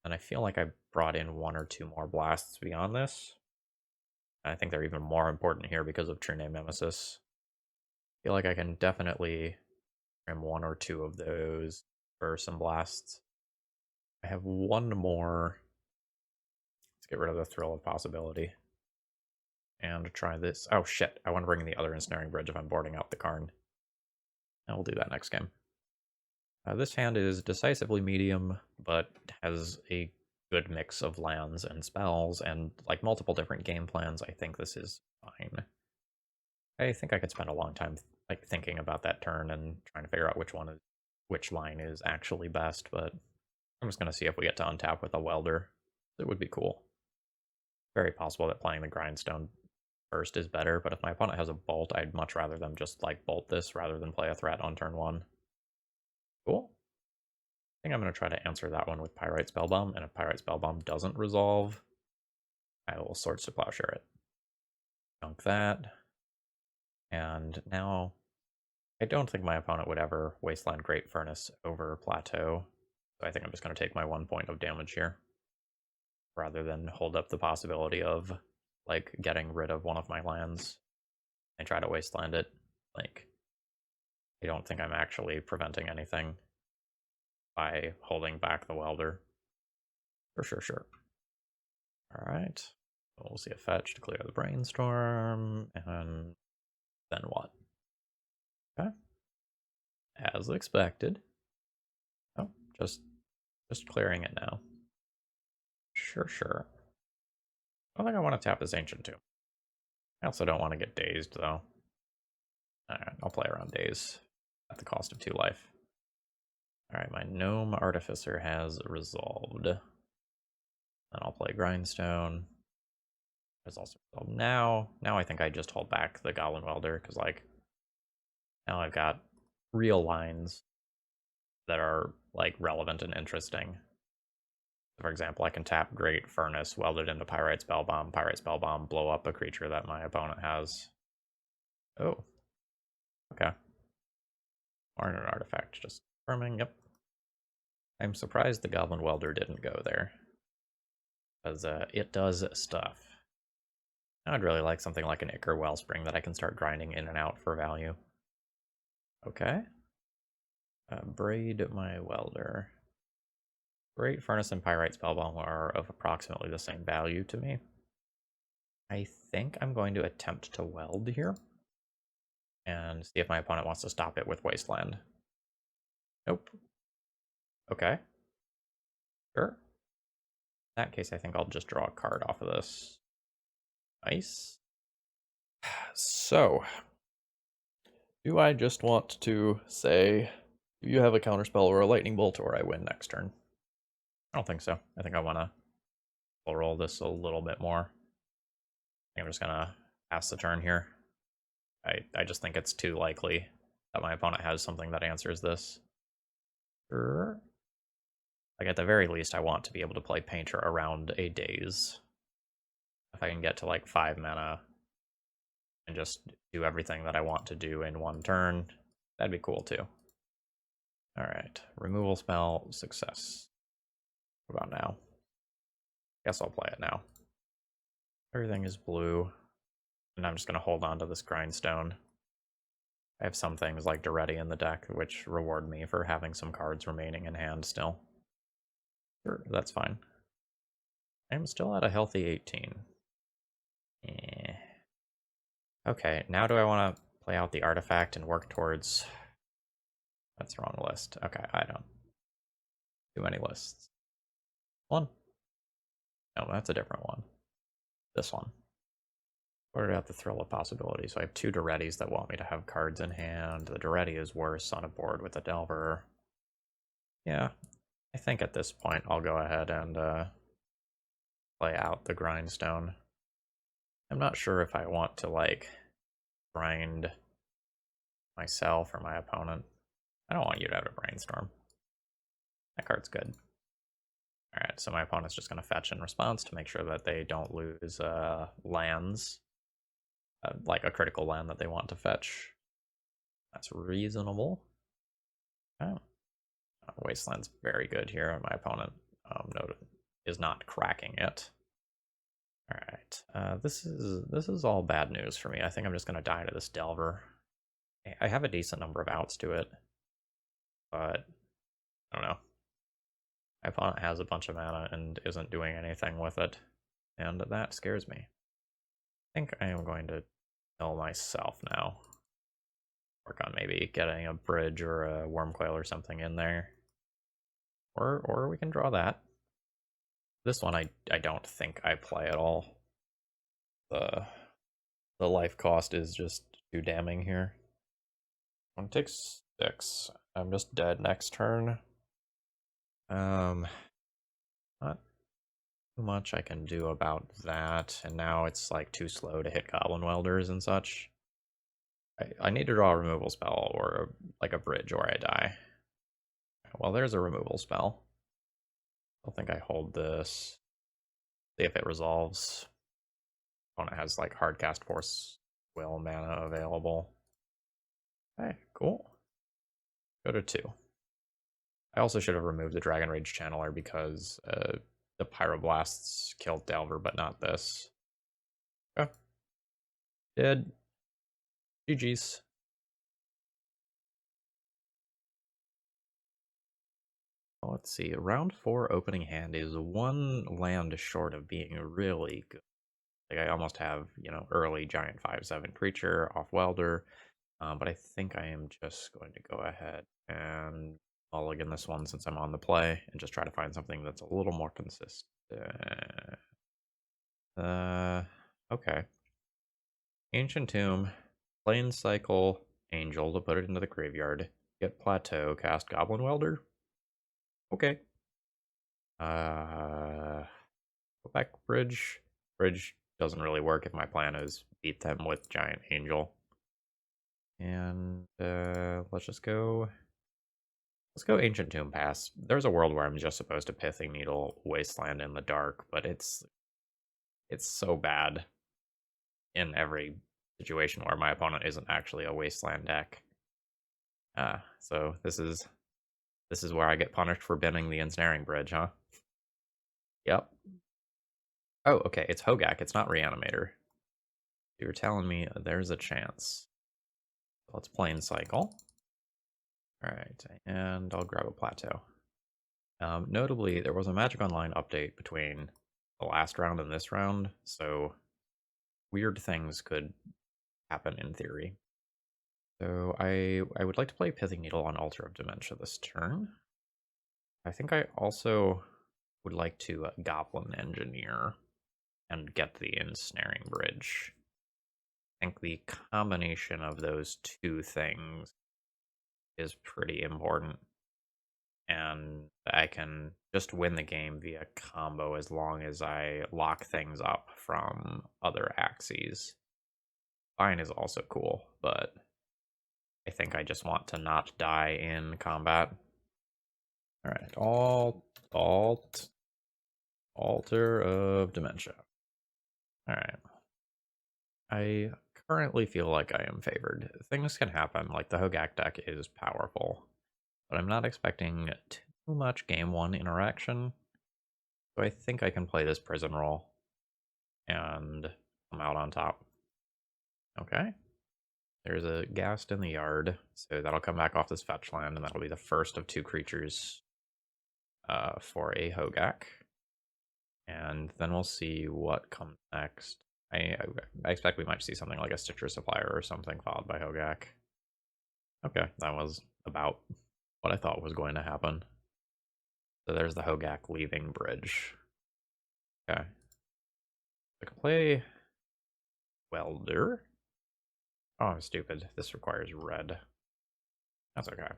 And I feel like I brought in 1 or 2 more blasts beyond this. I think they're even more important here because of True Name Nemesis. I feel like I can definitely trim 1 or 2 of those for some blasts. I have 1 more. Let's get rid of the Thrill of Possibility. And try this. Oh shit, I want to bring in the other Ensnaring Bridge if I'm boarding out the Karn. And we'll do that next game. This hand is decisively medium, but has a good mix of lands and spells, and like multiple different game plans. I think this is fine. I think I could spend a long time like thinking about that turn and trying to figure out which line is actually best, but I'm just gonna see if we get to untap with a Welder. It would be cool. Very possible that playing the Grindstone first is better, but if my opponent has a Bolt, I'd much rather them just like bolt this rather than play a threat on turn 1. Cool. I think I'm going to try to answer that one with Pyrite Spellbomb, and if Pyrite Spellbomb doesn't resolve, I will Swords to Plowshare it. Dunk that. And now I don't think my opponent would ever Wasteland Great Furnace over Plateau. So I think I'm just going to take my 1 point of damage here, rather than hold up the possibility of, like, getting rid of one of my lands and try to Wasteland it. Like, I don't think I'm actually preventing anything by holding back the Welder. Sure. Alright. We'll see a fetch to clear the Brainstorm, and then what? Okay. As expected. Oh, just clearing it now. Sure. I don't think I want to tap this Ancient Tomb. I also don't want to get dazed, though. Alright, I'll play around daze at the cost of 2 life. Alright, my Gnome Artificer has resolved. Then I'll play Grindstone. Has also resolved. Now I think I just hold back the Goblin Welder, because, like, now I've got real lines that are, like, relevant and interesting. For example, I can tap Great Furnace, weld it into Pyrite Spellbomb, blow up a creature that my opponent has. Oh. Okay. Or an artifact, just confirming, yep. I'm surprised the Goblin Welder didn't go there, because it does stuff. I'd really like something like an Ichor Wellspring that I can start grinding in and out for value. Okay. Braid my Welder. Great Furnace and Pyrite Spellbomb are of approximately the same value to me. I think I'm going to attempt to weld here and see if my opponent wants to stop it with Wasteland. Nope. Okay. Sure. In that case, I think I'll just draw a card off of this. Nice. So, do I just want to say, you have a counterspell or a lightning bolt, or I win next turn? I don't think so. I think I want to roll this a little bit more. I think I'm just going to pass the turn here. I just think it's too likely that my opponent has something that answers this. Sure. Like, at the very least, I want to be able to play Painter around a daze. If I can get to, like, 5 mana and just do everything that I want to do in 1 turn, that'd be cool too. Alright, removal spell, success. What about now? Guess I'll play it now. Everything is blue, and I'm just going to hold on to this Grindstone. I have some things like Duretti in the deck, which reward me for having some cards remaining in hand still. Sure, that's fine. I'm still at a healthy 18. Okay, now do I want to play out the artifact and work towards... That's the wrong list. Okay, I don't. Too many lists. One. No, that's a different one. This one. Ordered out the Thrill of Possibility. So I have 2 Durettis that want me to have cards in hand. The Duretti is worse on a board with a Delver. Yeah, I think at this point I'll go ahead and play out the Grindstone. I'm not sure if I want to, like, grind myself or my opponent. I don't want you to have a Brainstorm. That card's good. Alright, so my opponent's just going to fetch in response to make sure that they don't lose lands. Like a critical land that they want to fetch. That's reasonable. Oh. Wasteland's very good here, and my opponent is not cracking it. Alright, this is all bad news for me. I think I'm just going to die to this Delver. I have a decent number of outs to it, but I don't know. My opponent has a bunch of mana and isn't doing anything with it, and that scares me. I think I am going to kill myself now. Work on maybe getting a bridge or a Wormcoil or something in there. Or we can draw that. This one I don't think I play at all. The life cost is just too damning here. One takes 6. I'm just dead next turn. Not too much I can do about that, and now it's like too slow to hit Goblin Welders and such. I need to draw a removal spell or like a bridge or I die. Well, there's a removal spell. I don't think I hold this. See if it resolves. Opponent has like hard cast force will mana available. Okay, cool. Go to 2. I also should have removed the Dragon Rage Channeler because the Pyroblasts killed Delver, but not this. Okay. Dead. GG's. Let's see. Round 4 opening hand is 1 land short of being really good. Like I almost have, early giant 5/7 creature off Welder, but I think I am just going to go ahead and mulligan this one since I'm on the play and just try to find something that's a little more consistent. Okay. Ancient Tomb, Plane Cycle, Angel to put it into the graveyard, get Plateau, cast Goblin Welder. Okay. Go back Bridge. Bridge doesn't really work if my plan is beat them with Giant Angel. And let's go Ancient Tomb Pass. There's a world where I'm just supposed to Pithing Needle Wasteland in the dark, but it's so bad in every situation where my opponent isn't actually a Wasteland deck. So this is where I get punished for binning the Ensnaring Bridge, huh? Yep. Oh, okay, it's Hogaak, it's not Reanimator. You're telling me there's a chance. Let's Plane Cycle. Alright, and I'll grab a Plateau. Notably, there was a Magic Online update between the last round and this round, so weird things could happen in theory. So I would like to play Pithing Needle on Altar of Dementia this turn. I think I also would like to Goblin Engineer and get the Ensnaring Bridge. I think the combination of those two things is pretty important. And I can just win the game via combo as long as I lock things up from other axes. Fine is also cool, but I think I just want to not die in combat. Alright, Altar of Dementia. Alright. I currently feel like I am favored. Things can happen, like the Hogaak deck is powerful, but I'm not expecting too much game 1 interaction. So I think I can play this prison roll and come out on top. Okay. There's a Ghast in the yard, so that'll come back off this fetch land, and that'll be the first of 2 creatures for a Hogaak. And then we'll see what comes next. I expect we might see something like a Stitcher Supplier or something followed by Hogaak. Okay, that was about what I thought was going to happen. So there's the Hogaak leaving Bridge. Okay. I can play Welder. Oh, I'm stupid. This requires red. That's okay.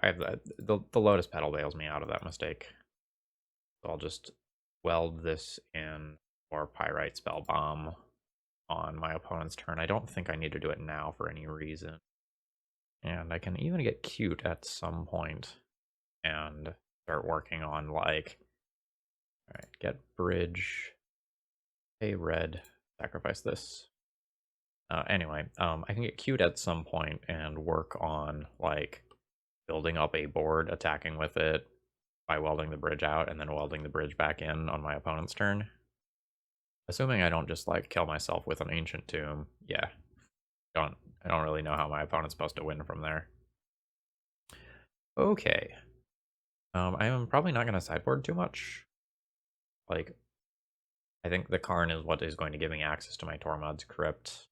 I have the Lotus Petal bails me out of that mistake. So I'll just weld this in or Pyrite Spell Bomb on my opponent's turn. I don't think I need to do it now for any reason. And I can even get cute at some point and start working on like, alright, get bridge, pay red, sacrifice this. Anyway, I can get cute at some point and work on like building up a board, attacking with it by welding the bridge out and then welding the bridge back in on my opponent's turn. Assuming I don't just like kill myself with an Ancient Tomb, yeah. I don't really know how my opponent's supposed to win from there. Okay. I am probably not going to sideboard too much. Like, I think the Karn is what is going to give me access to my Tormod's Crypt.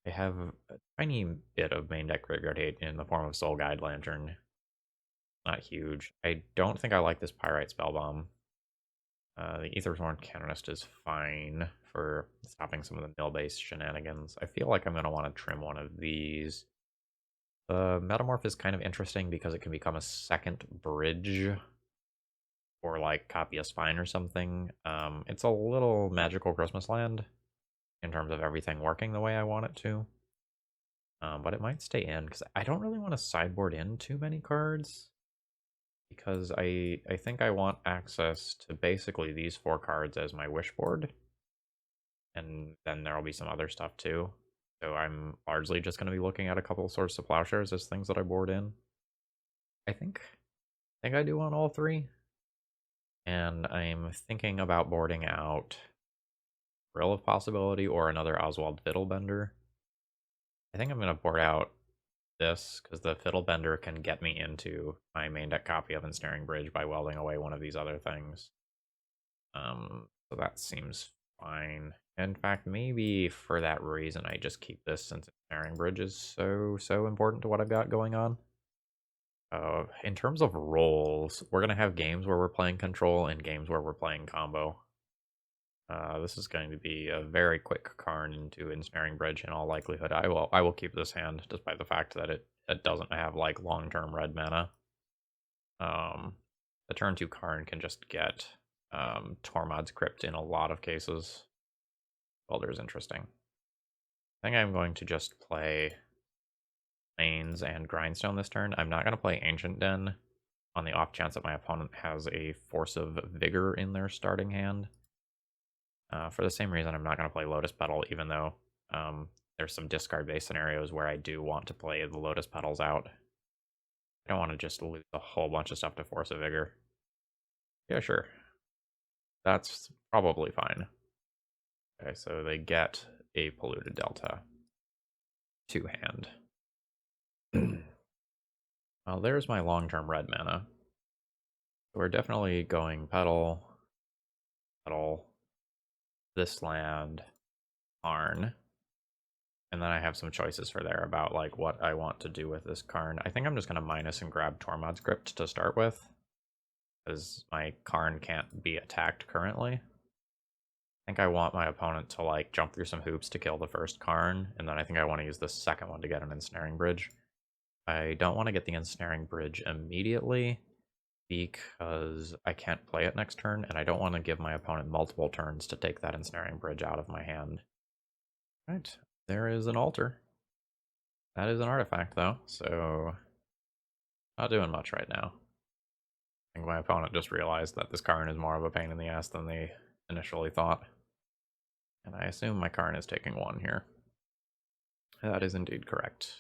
I have a tiny bit of main deck graveyard hate in the form of Soul Guide Lantern. Not huge. I don't think I like this Pyrite Spellbomb. The Aetherthorn Canonist is fine for stopping some of the mill-based shenanigans. I feel like I'm going to want to trim one of these. The Metamorph is kind of interesting because it can become a second bridge or like copy a spine or something. It's a little magical Christmas land in terms of everything working the way I want it to. But it might stay in because I don't really want to sideboard in too many cards because I think I want access to basically these 4 cards as my wish board. and then there'll be some other stuff too. So I'm largely just going to be looking at a couple Swords to Plowshares as things that I board in. I think I do want all three. And I'm thinking about boarding out Thrill of Possibility or another Oswald Fiddlebender. I think I'm going to board out this because the Fiddlebender can get me into my main deck copy of Ensnaring Bridge by welding away one of these other things. So that seems fine. In fact, maybe for that reason, I just keep this since Ensnaring Bridge is so important to what I've got going on. In terms of roles, we're gonna have games where we're playing control and games where we're playing combo. This is going to be a very quick Karn into Ensnaring Bridge in all likelihood. I will keep this hand despite the fact that it doesn't have like long-term red mana. The turn 2 Karn can just get Tormod's Crypt in a lot of cases. Welder is interesting. I think I'm going to just play Lanes and Grindstone this turn. I'm not going to play Ancient Den on the off chance that my opponent has a Force of Vigor in their starting hand. For the same reason, I'm not going to play Lotus Petal, even though there's some discard-based scenarios where I do want to play the Lotus Petals out. I don't want to just lose a whole bunch of stuff to Force of Vigor. Yeah, sure. That's probably fine. Okay, so they get a Polluted Delta. 2-hand. Well, there's my long-term red mana. We're definitely going Petal, Petal, this land, Karn. And then I have some choices for there about like what I want to do with this Karn. I think I'm just going to minus and grab Tormod's Crypt to start with, because my Karn can't be attacked currently. I think I want my opponent to like jump through some hoops to kill the first Karn, and then I think I want to use the second one to get an Ensnaring Bridge. I don't want to get the Ensnaring Bridge immediately because I can't play it next turn, and I don't want to give my opponent multiple turns to take that Ensnaring Bridge out of my hand. Right, there is an altar. That is an artifact, though, so not doing much right now. I think my opponent just realized that this Karn is more of a pain in the ass than they initially thought. And I assume my Karn is taking 1 here. That is indeed correct.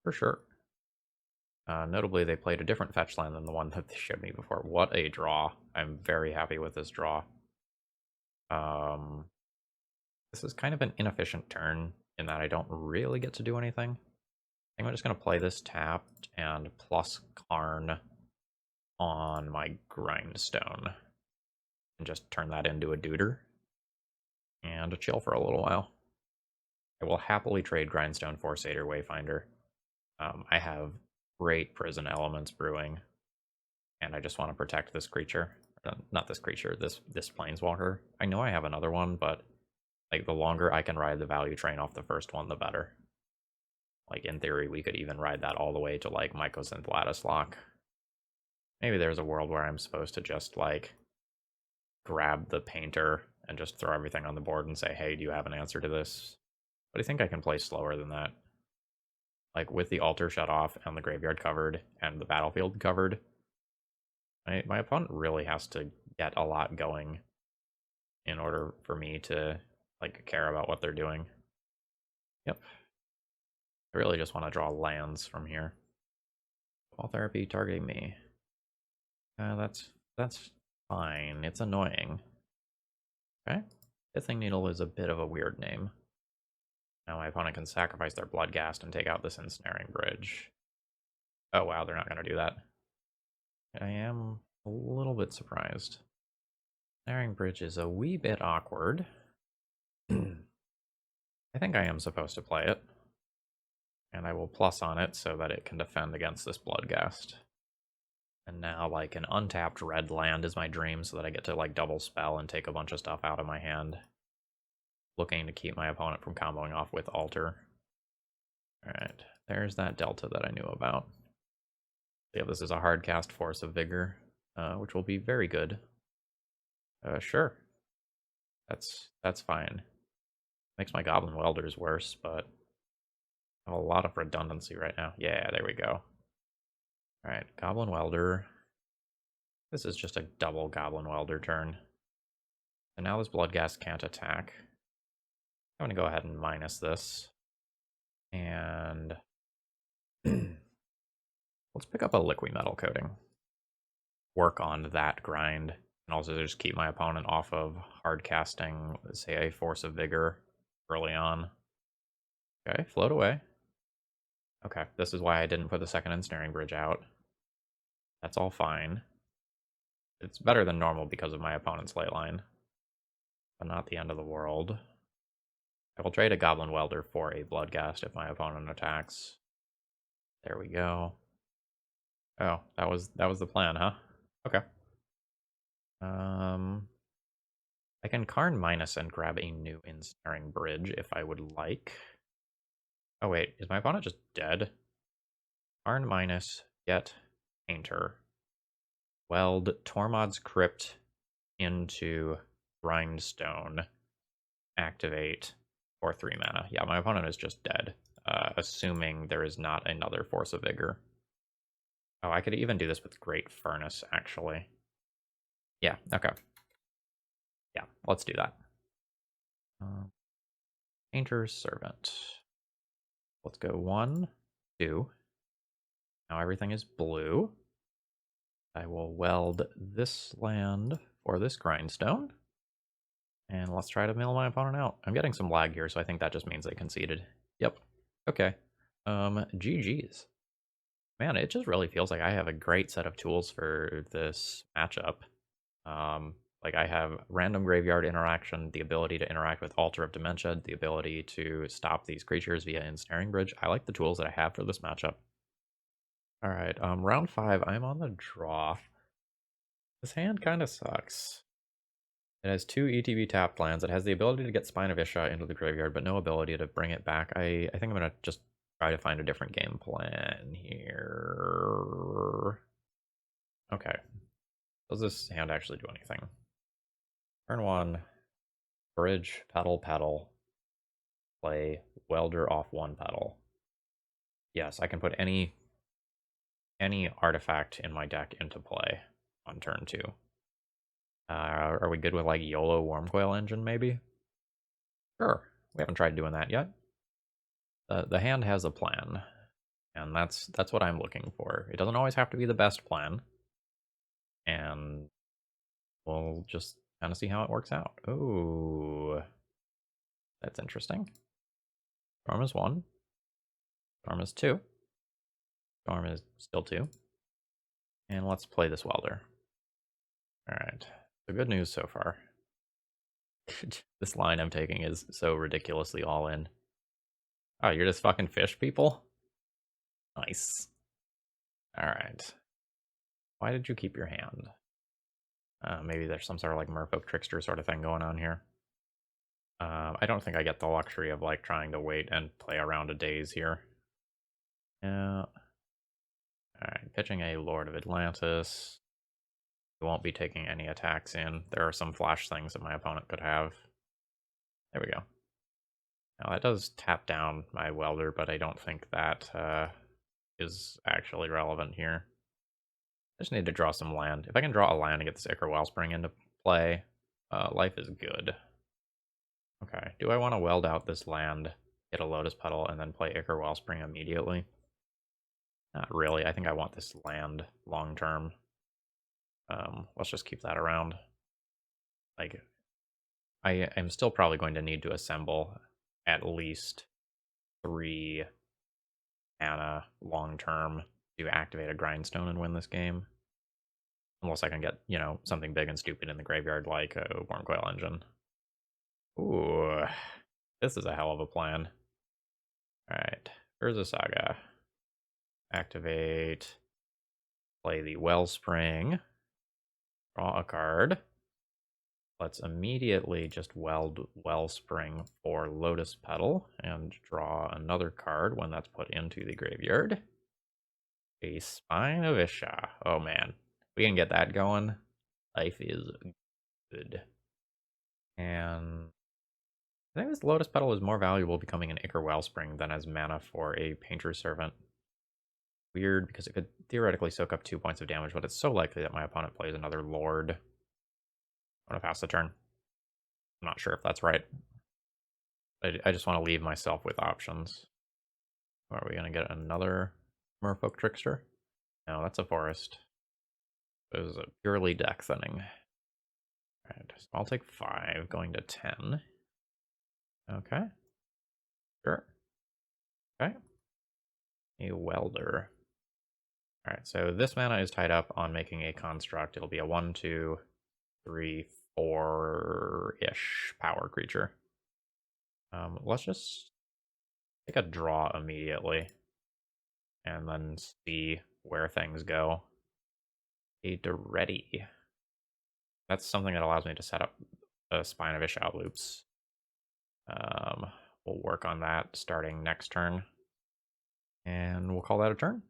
For sure. Notably, they played a different fetch land than the one that they showed me before. What a draw. I'm very happy with this draw. This is kind of an inefficient turn in that I don't really get to do anything. I think I'm just going to play this tapped and plus Karn on my Grindstone. And just turn that into a Deuter. And chill for a little while. I will happily trade Grindstone for Satyr Wayfinder. I have great prison elements brewing, and I just want to protect this creature. Not this creature, this planeswalker. I know I have another one, but like the longer I can ride the value train off the first one, the better. Like in theory, we could even ride that all the way to like Mycosynth Latticelock. Maybe there's a world where I'm supposed to just like grab the Painter and just throw everything on the board and say, hey, do you have an answer to this? But I think I can play slower than that. Like with the altar shut off and the graveyard covered and the battlefield covered, my opponent really has to get a lot going in order for me to like care about what they're doing. Yep. I really just want to draw lands from here. Ball therapy targeting me. That's fine. It's annoying. Okay. Pithing Needle is a bit of a weird name. Now my opponent can sacrifice their Bloodghast and take out this Ensnaring Bridge. Oh wow, they're not going to do that. I am a little bit surprised. Ensnaring Bridge is a wee bit awkward. I think I am supposed to play it. And I will plus on it so that it can defend against this Bloodghast. And now, like, an untapped red land is my dream so that I get to, like, double spell and take a bunch of stuff out of my hand. Looking to keep my opponent from comboing off with Altar. Alright, there's that Delta that I knew about. Yeah, this is a hard cast Force of Vigor, which will be very good. Sure. That's fine. Makes my Goblin Welders worse, but I have a lot of redundancy right now. Yeah, there we go. Alright, Goblin Welder. This is just a double Goblin Welder turn. And now this Bloodghast can't attack. I'm going to go ahead and minus this. And let's pick up a liquid metal coating. Work on that grind. And also just keep my opponent off of hard casting, say, a Force of Vigor early on. Okay, float away. Okay, this is why I didn't put the second Ensnaring Bridge out. That's all fine. It's better than normal because of my opponent's ley line. But not the end of the world. I will trade a Goblin Welder for a Bloodghast if my opponent attacks. There we go. Oh, that was the plan, huh? Okay. I can Karn minus and grab a new Ensnaring Bridge if I would like. Oh wait, is my opponent just dead? Karn minus, get Painter. Weld Tormod's Crypt into Grindstone. Activate for 3 mana. Yeah, my opponent is just dead. Assuming there is not another Force of Vigor. Oh, I could even do this with Great Furnace, actually. Yeah, okay. Yeah, let's do that. Painter's Servant. Let's go 1, 2. Now everything is blue. I will weld this land for this Grindstone. And let's try to mill my opponent out. I'm getting some lag here, so I think that just means they conceded. Yep. Okay. GG's. Man, it just really feels like I have a great set of tools for this matchup. Like I have random graveyard interaction, the ability to interact with Altar of Dementia, the ability to stop these creatures via Ensnaring Bridge. I like the tools that I have for this matchup. All right, round 5, I'm on the draw. This hand kind of sucks. It has 2 ETB tapped lands. It has the ability to get Spine of Isha into the graveyard, but no ability to bring it back. I think I'm going to just try to find a different game plan here. Okay. Does this hand actually do anything? Turn 1, bridge, pedal, pedal. Play Welder off 1 pedal. Yes, I can put any artifact in my deck into play on turn 2. Are we good with like YOLO Wormcoil Engine maybe? Sure. We haven't tried doing that yet. The hand has a plan, and that's what I'm looking for. It doesn't always have to be the best plan, and we'll just kind of see how it works out. Ooh, that's interesting. Storm is 1. Storm is 2. Storm is still 2. And let's play this Welder. Alright, so good news so far. This line I'm taking is so ridiculously all in. Oh, you're just fucking fish people? Nice. Alright. Why did you keep your hand? Maybe there's some sort of like Merfolk trickster sort of thing going on here. I don't think I get the luxury of like trying to wait and play around a daze here. Yeah. Alright, pitching a Lord of Atlantis. We won't be taking any attacks in. There are some flash things that my opponent could have. There we go. Now that does tap down my Welder, but I don't think that is actually relevant here. I just need to draw some land. If I can draw a land and get this Ichor Wellspring into play, life is good. Okay, do I want to weld out this land, get a Lotus Petal, and then play Ichor Wellspring immediately? Not really. I think I want this land long term. Let's just keep that around. Like, I am still probably going to need to assemble at least 3 mana long term to activate a Grindstone and win this game. Unless I can get, you know, something big and stupid in the graveyard like a Wormcoil Engine. Ooh, this is a hell of a plan. Alright, Urza Saga. Activate. Play the Wellspring. Draw a card. Let's immediately just weld Wellspring for Lotus Petal and draw another card when that's put into the graveyard. A Spine of Isha. Oh man, we can get that going. Life is good. And I think this Lotus Petal is more valuable becoming an Ichor Wellspring than as mana for a Painter Servant. Weird, because it could theoretically soak up 2 points of damage, but it's so likely that my opponent plays another Lord. I'm gonna pass the turn. I'm not sure if that's right. I just want to leave myself with options. Are we going to get another Merfolk Trickster? No, that's a forest. It was a purely deck thinning. Alright, so I'll take 5, going to 10. Okay. Sure. Okay. A welder. Alright, so this mana is tied up on making a construct. It'll be a 1, 2, 3, 4-ish power creature. Let's just take a draw immediately and then see where things go. A Duretti. That's something that allows me to set up a Spine of Ishout loops. We'll work on that starting next turn. And we'll call that a turn.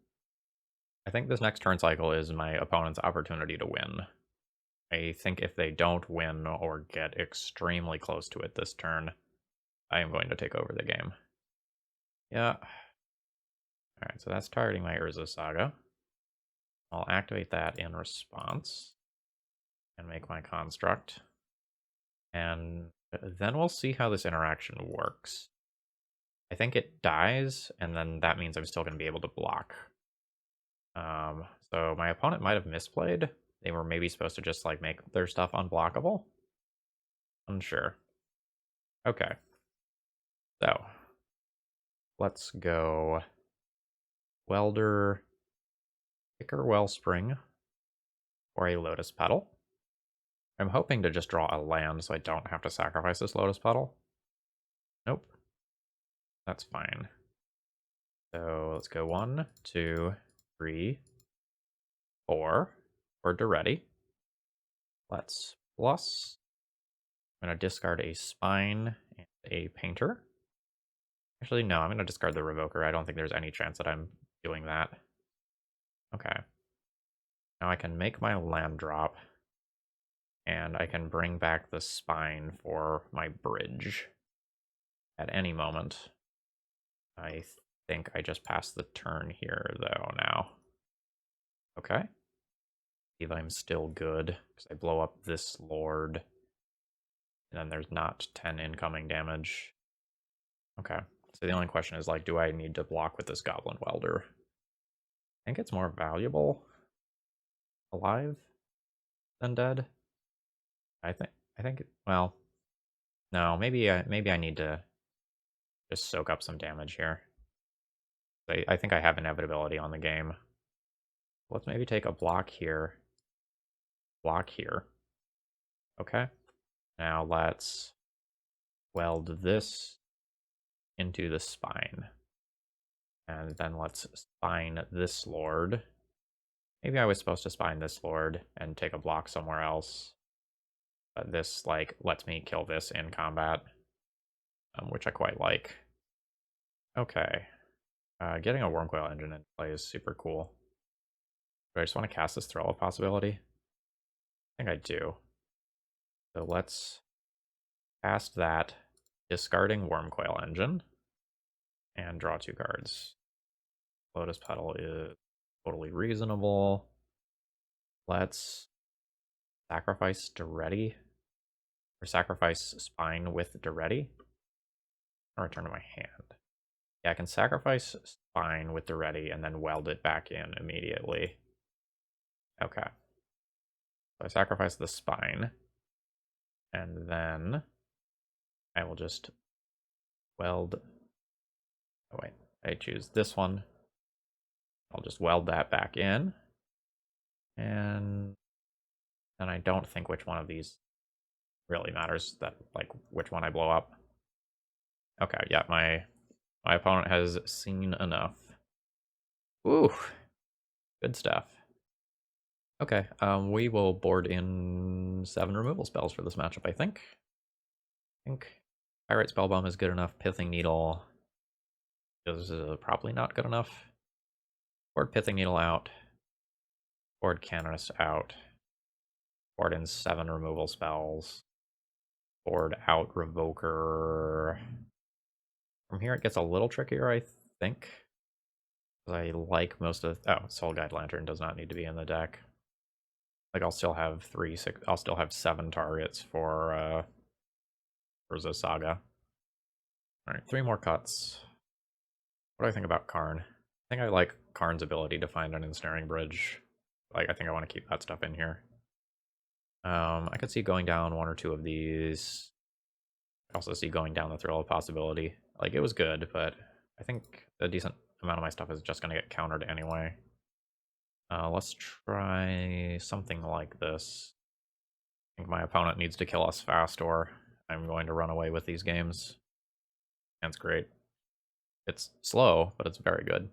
I think this next turn cycle is my opponent's opportunity to win. I think if they don't win or get extremely close to it this turn, I am going to take over the game. Yeah. Alright, so that's targeting my Urza Saga. I'll activate that in response and make my construct. And then we'll see how this interaction works. I think it dies, and then that means I'm still going to be able to block. So my opponent might have misplayed. They were maybe supposed to just like make their stuff unblockable. Unsure. Okay. So let's go Welder, Kicker Wellspring, or a Lotus Petal. I'm hoping to just draw a land so I don't have to sacrifice this Lotus Petal. Nope. That's fine. So let's go 1, 2, 3, 4 for Duretti. Let's plus. I'm going to discard a Spine and a Painter. Actually, no, I'm going to discard the Revoker. I don't think there's any chance that I'm doing that. Okay. Now I can make my land drop. And I can bring back the Spine for my bridge at any moment. I think I just passed the turn here, though, now. Okay. See if I'm still good, because I blow up this Lord. And then there's not 10 incoming damage. Okay. So the only question is, like, do I need to block with this Goblin Welder? I think it's more valuable alive than dead. I think, well, no, maybe I need to just soak up some damage here. I think I have inevitability on the game. Let's maybe take a block here. Block here. Okay. Now let's weld this into the Spine. And then let's spine this Lord. Maybe I was supposed to spine this Lord and take a block somewhere else. But this, like, lets me kill this in combat. Which I quite like. Okay. Getting a Wormcoil Engine in play is super cool. Do I just want to cast this Throw of Possibility? I think I do. So let's cast that, discarding Wormcoil Engine, and draw 2 cards. Lotus Petal is totally reasonable. Let's sacrifice Duretti, or sacrifice Spine with Duretti, and return to my hand. Yeah, I can sacrifice Spine with Duretti and then weld it back in immediately. Okay. So I sacrifice the Spine, and then I will just weld. Oh, wait. I choose this one. I'll just weld that back in. And then I don't think which one of these really matters, that like which one I blow up. Okay, yeah, my opponent has seen enough. Ooh, good stuff. Okay, we will board in 7 removal spells for this matchup, I think. Pyrite Spellbomb is good enough. Pithing Needle is probably not good enough. Board Pithing Needle out. Board Canonist out. Board in 7 removal spells. Board out Revoker. From here it gets a little trickier, I think. I like most of... Oh, Soul Guide Lantern does not need to be in the deck. Like, I'll still have 7 targets for the Saga. Alright, 3 more cuts. What do I think about Karn? I think I like Karn's ability to find an ensnaring bridge. Like, I think I want to keep that stuff in here. I could see going down 1 or 2 of these. I also see going down the Thrill of Possibility. Like, it was good, but I think a decent amount of my stuff is just going to get countered anyway. Let's try something like this. I think my opponent needs to kill us fast, or I'm going to run away with these games. That's great. It's slow, but it's very good.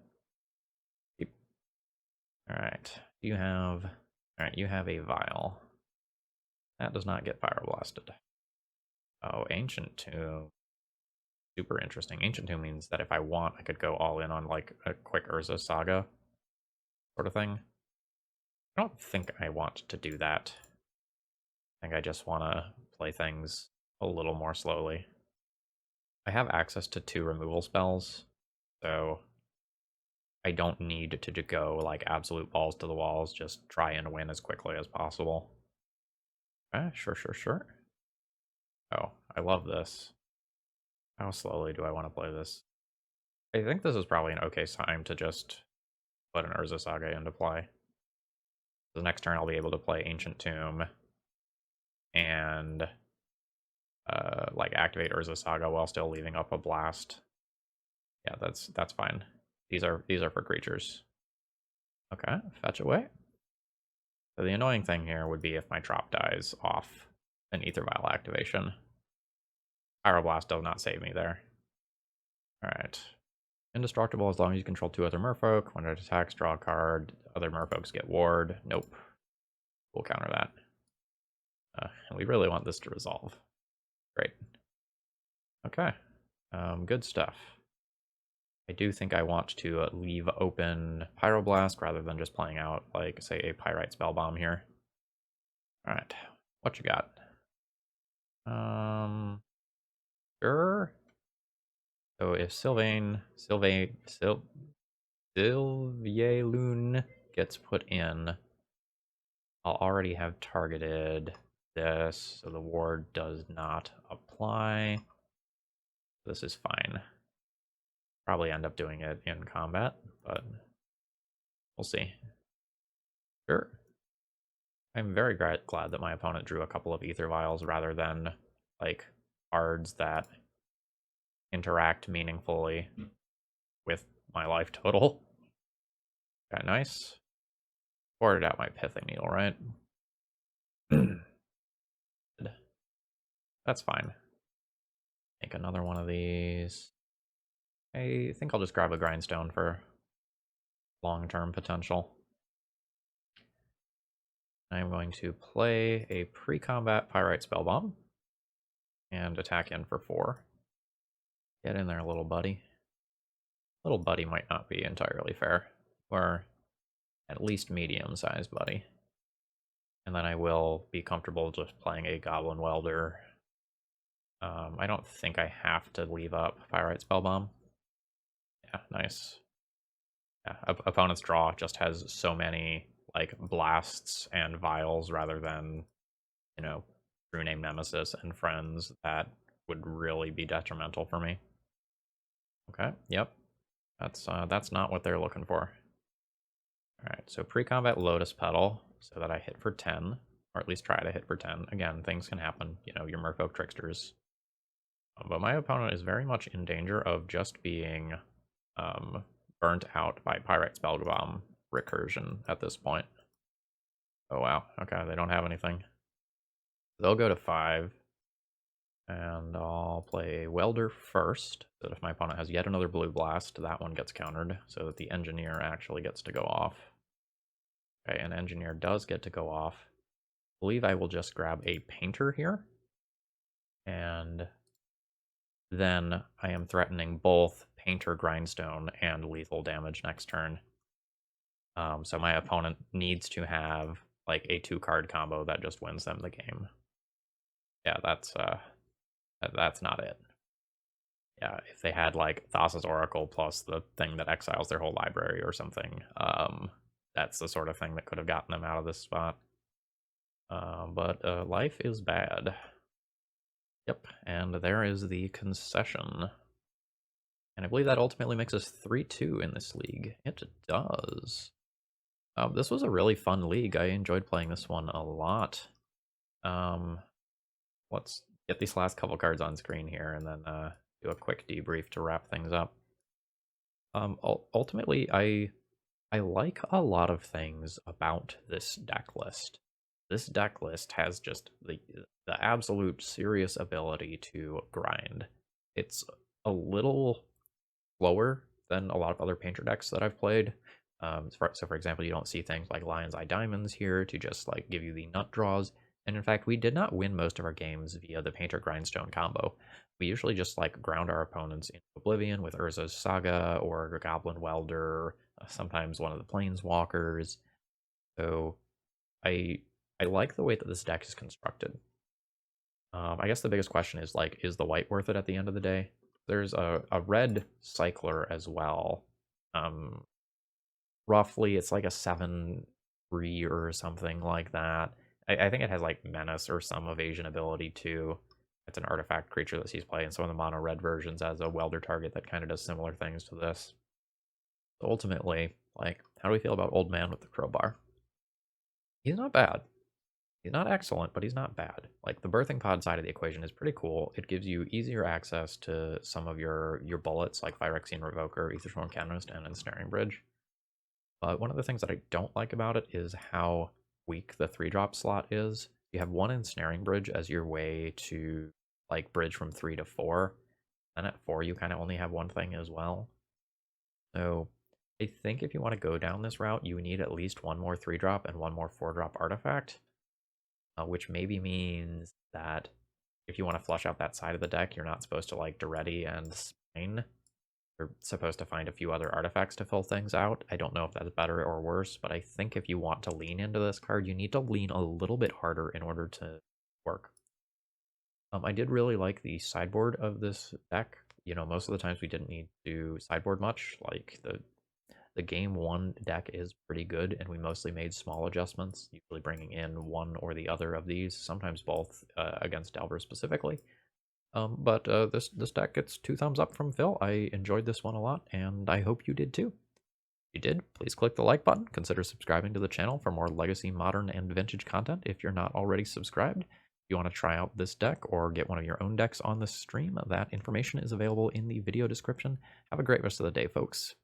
Alright. You have... Alright, you have a vial. That does not get pyroblasted. Oh, Ancient Tomb. Super interesting. Ancient Tomb means that if I want, I could go all in on like a quick Urza Saga sort of thing. I don't think I want to do that. I think I just want to play things a little more slowly. I have access to 2 removal spells, so I don't need to go like absolute balls to the walls, just try and win as quickly as possible. Sure. Oh, I love this. How slowly do I want to play this? I think this is probably an okay time to just put an Urza Saga into play. The next turn I'll be able to play Ancient Tomb and like activate Urza Saga while still leaving up a blast. Yeah, that's fine. These are for creatures. Okay, fetch away. So the annoying thing here would be if my Trop dies off an Ether Vial activation. Pyroblast does not save me there. Alright. Indestructible as long as you control 2 other Merfolk. When it attacks, draw a card. Other Merfolks get ward. Nope. We'll counter that. And we really want this to resolve. Great. Okay. Good stuff. I do think I want to leave open Pyroblast rather than just playing out, like, say, a Pyrite Spellbomb here. Alright. What you got? Sure. So if Sylvain Sylvielune gets put in, I'll already have targeted this, so the ward does not apply. This is fine. Probably end up doing it in combat, but we'll see. Sure. I'm very glad that my opponent drew a couple of Ether Vials rather than, like, cards that interact meaningfully with my life total. Okay, nice. Boarded out my Pithing Needle, right? That's fine. Make another one of these. I think I'll just grab a Grindstone for long-term potential. I'm going to play a pre-combat Pyrite Spellbomb and attack in for 4. Get in there, little buddy. Little buddy might not be entirely fair, or at least medium-sized buddy. And then I will be comfortable just playing a Goblin Welder. I don't think I have to leave up Pyrite Spellbomb. Yeah, nice. Yeah, opponent's draw just has so many like blasts and vials rather than, you know, True Name Nemesis and friends that would really be detrimental for me. Okay, yep. That's not what they're looking for. Alright, so pre-combat Lotus Petal, so that I hit for 10, or at least try to hit for 10. Again, things can happen, you know, your Merfolk tricksters. But my opponent is very much in danger of just being burnt out by Pyrite Spellbomb recursion at this point. Oh wow, okay, they don't have anything. They'll go to 5, and I'll play Welder first, so that if my opponent has yet another Blue Blast, that one gets countered, so that the Engineer actually gets to go off. Okay, an Engineer does get to go off. I believe I will just grab a Painter here, and then I am threatening both Painter Grindstone and lethal damage next turn. So my opponent needs to have like a 2-card combo that just wins them the game. Yeah, that's not it. Yeah, if they had like Thassa's Oracle plus the thing that exiles their whole library or something, that's the sort of thing that could have gotten them out of this spot. But life is bad. Yep, and there is the concession. And I believe that ultimately makes us 3-2 in this league. It does. This was a really fun league. I enjoyed playing this one a lot. Let's get these last couple cards on screen here and then do a quick debrief to wrap things up. Ultimately, I like a lot of things about this deck list. This deck list has just the absolute serious ability to grind. It's a little slower than a lot of other painter decks that I've played. So for example, you don't see things like Lion's Eye Diamonds here to just like give you the nut draws. And in fact, we did not win most of our games via the Painter Grindstone combo. We usually just like ground our opponents into oblivion with Urza's Saga or Goblin Welder, sometimes one of the Planeswalkers. So I I like the way that this deck is constructed. I guess the biggest question is like, is the white worth it at the end of the day? There's a red cycler as well. Um, Roughly, it's like a 7/3 or something like that. I think it has like menace or some evasion ability too. It's an artifact creature that sees play in some of the mono red versions as a welder target that kind of does similar things to this. Ultimately, like, how do we feel about Old Man with the Crowbar? He's not bad. He's not excellent, but he's not bad. Like, the birthing pod side of the equation is pretty cool. It gives you easier access to some of your bullets, like Phyrexian Revoker, Aethersworn Canonist, and Ensnaring Bridge. But one of the things that I don't like about it is how weak the 3-drop slot is. You have one Ensnaring Bridge as your way to, like, bridge from 3 to 4. And at 4, you kind of only have one thing as well. So I think if you want to go down this route, you need at least one more 3-drop and one more 4-drop artifact. Which maybe means that if you want to flush out that side of the deck, you're not supposed to like Duretti and Spine. You're supposed to find a few other artifacts to fill things out. I don't know if that's better or worse, but I think if you want to lean into this card, you need to lean a little bit harder in order to work. I did really like the sideboard of this deck. You know, most of the times we didn't need to sideboard much. Like the game one deck is pretty good, and we mostly made small adjustments, usually bringing in one or the other of these, sometimes both against Delver specifically. But this deck gets 2 thumbs up from Phil. I enjoyed this one a lot, and I hope you did too. If you did, please click the like button. Consider subscribing to the channel for more legacy, modern, and vintage content if you're not already subscribed. If you want to try out this deck or get one of your own decks on the stream, that information is available in the video description. Have a great rest of the day, folks.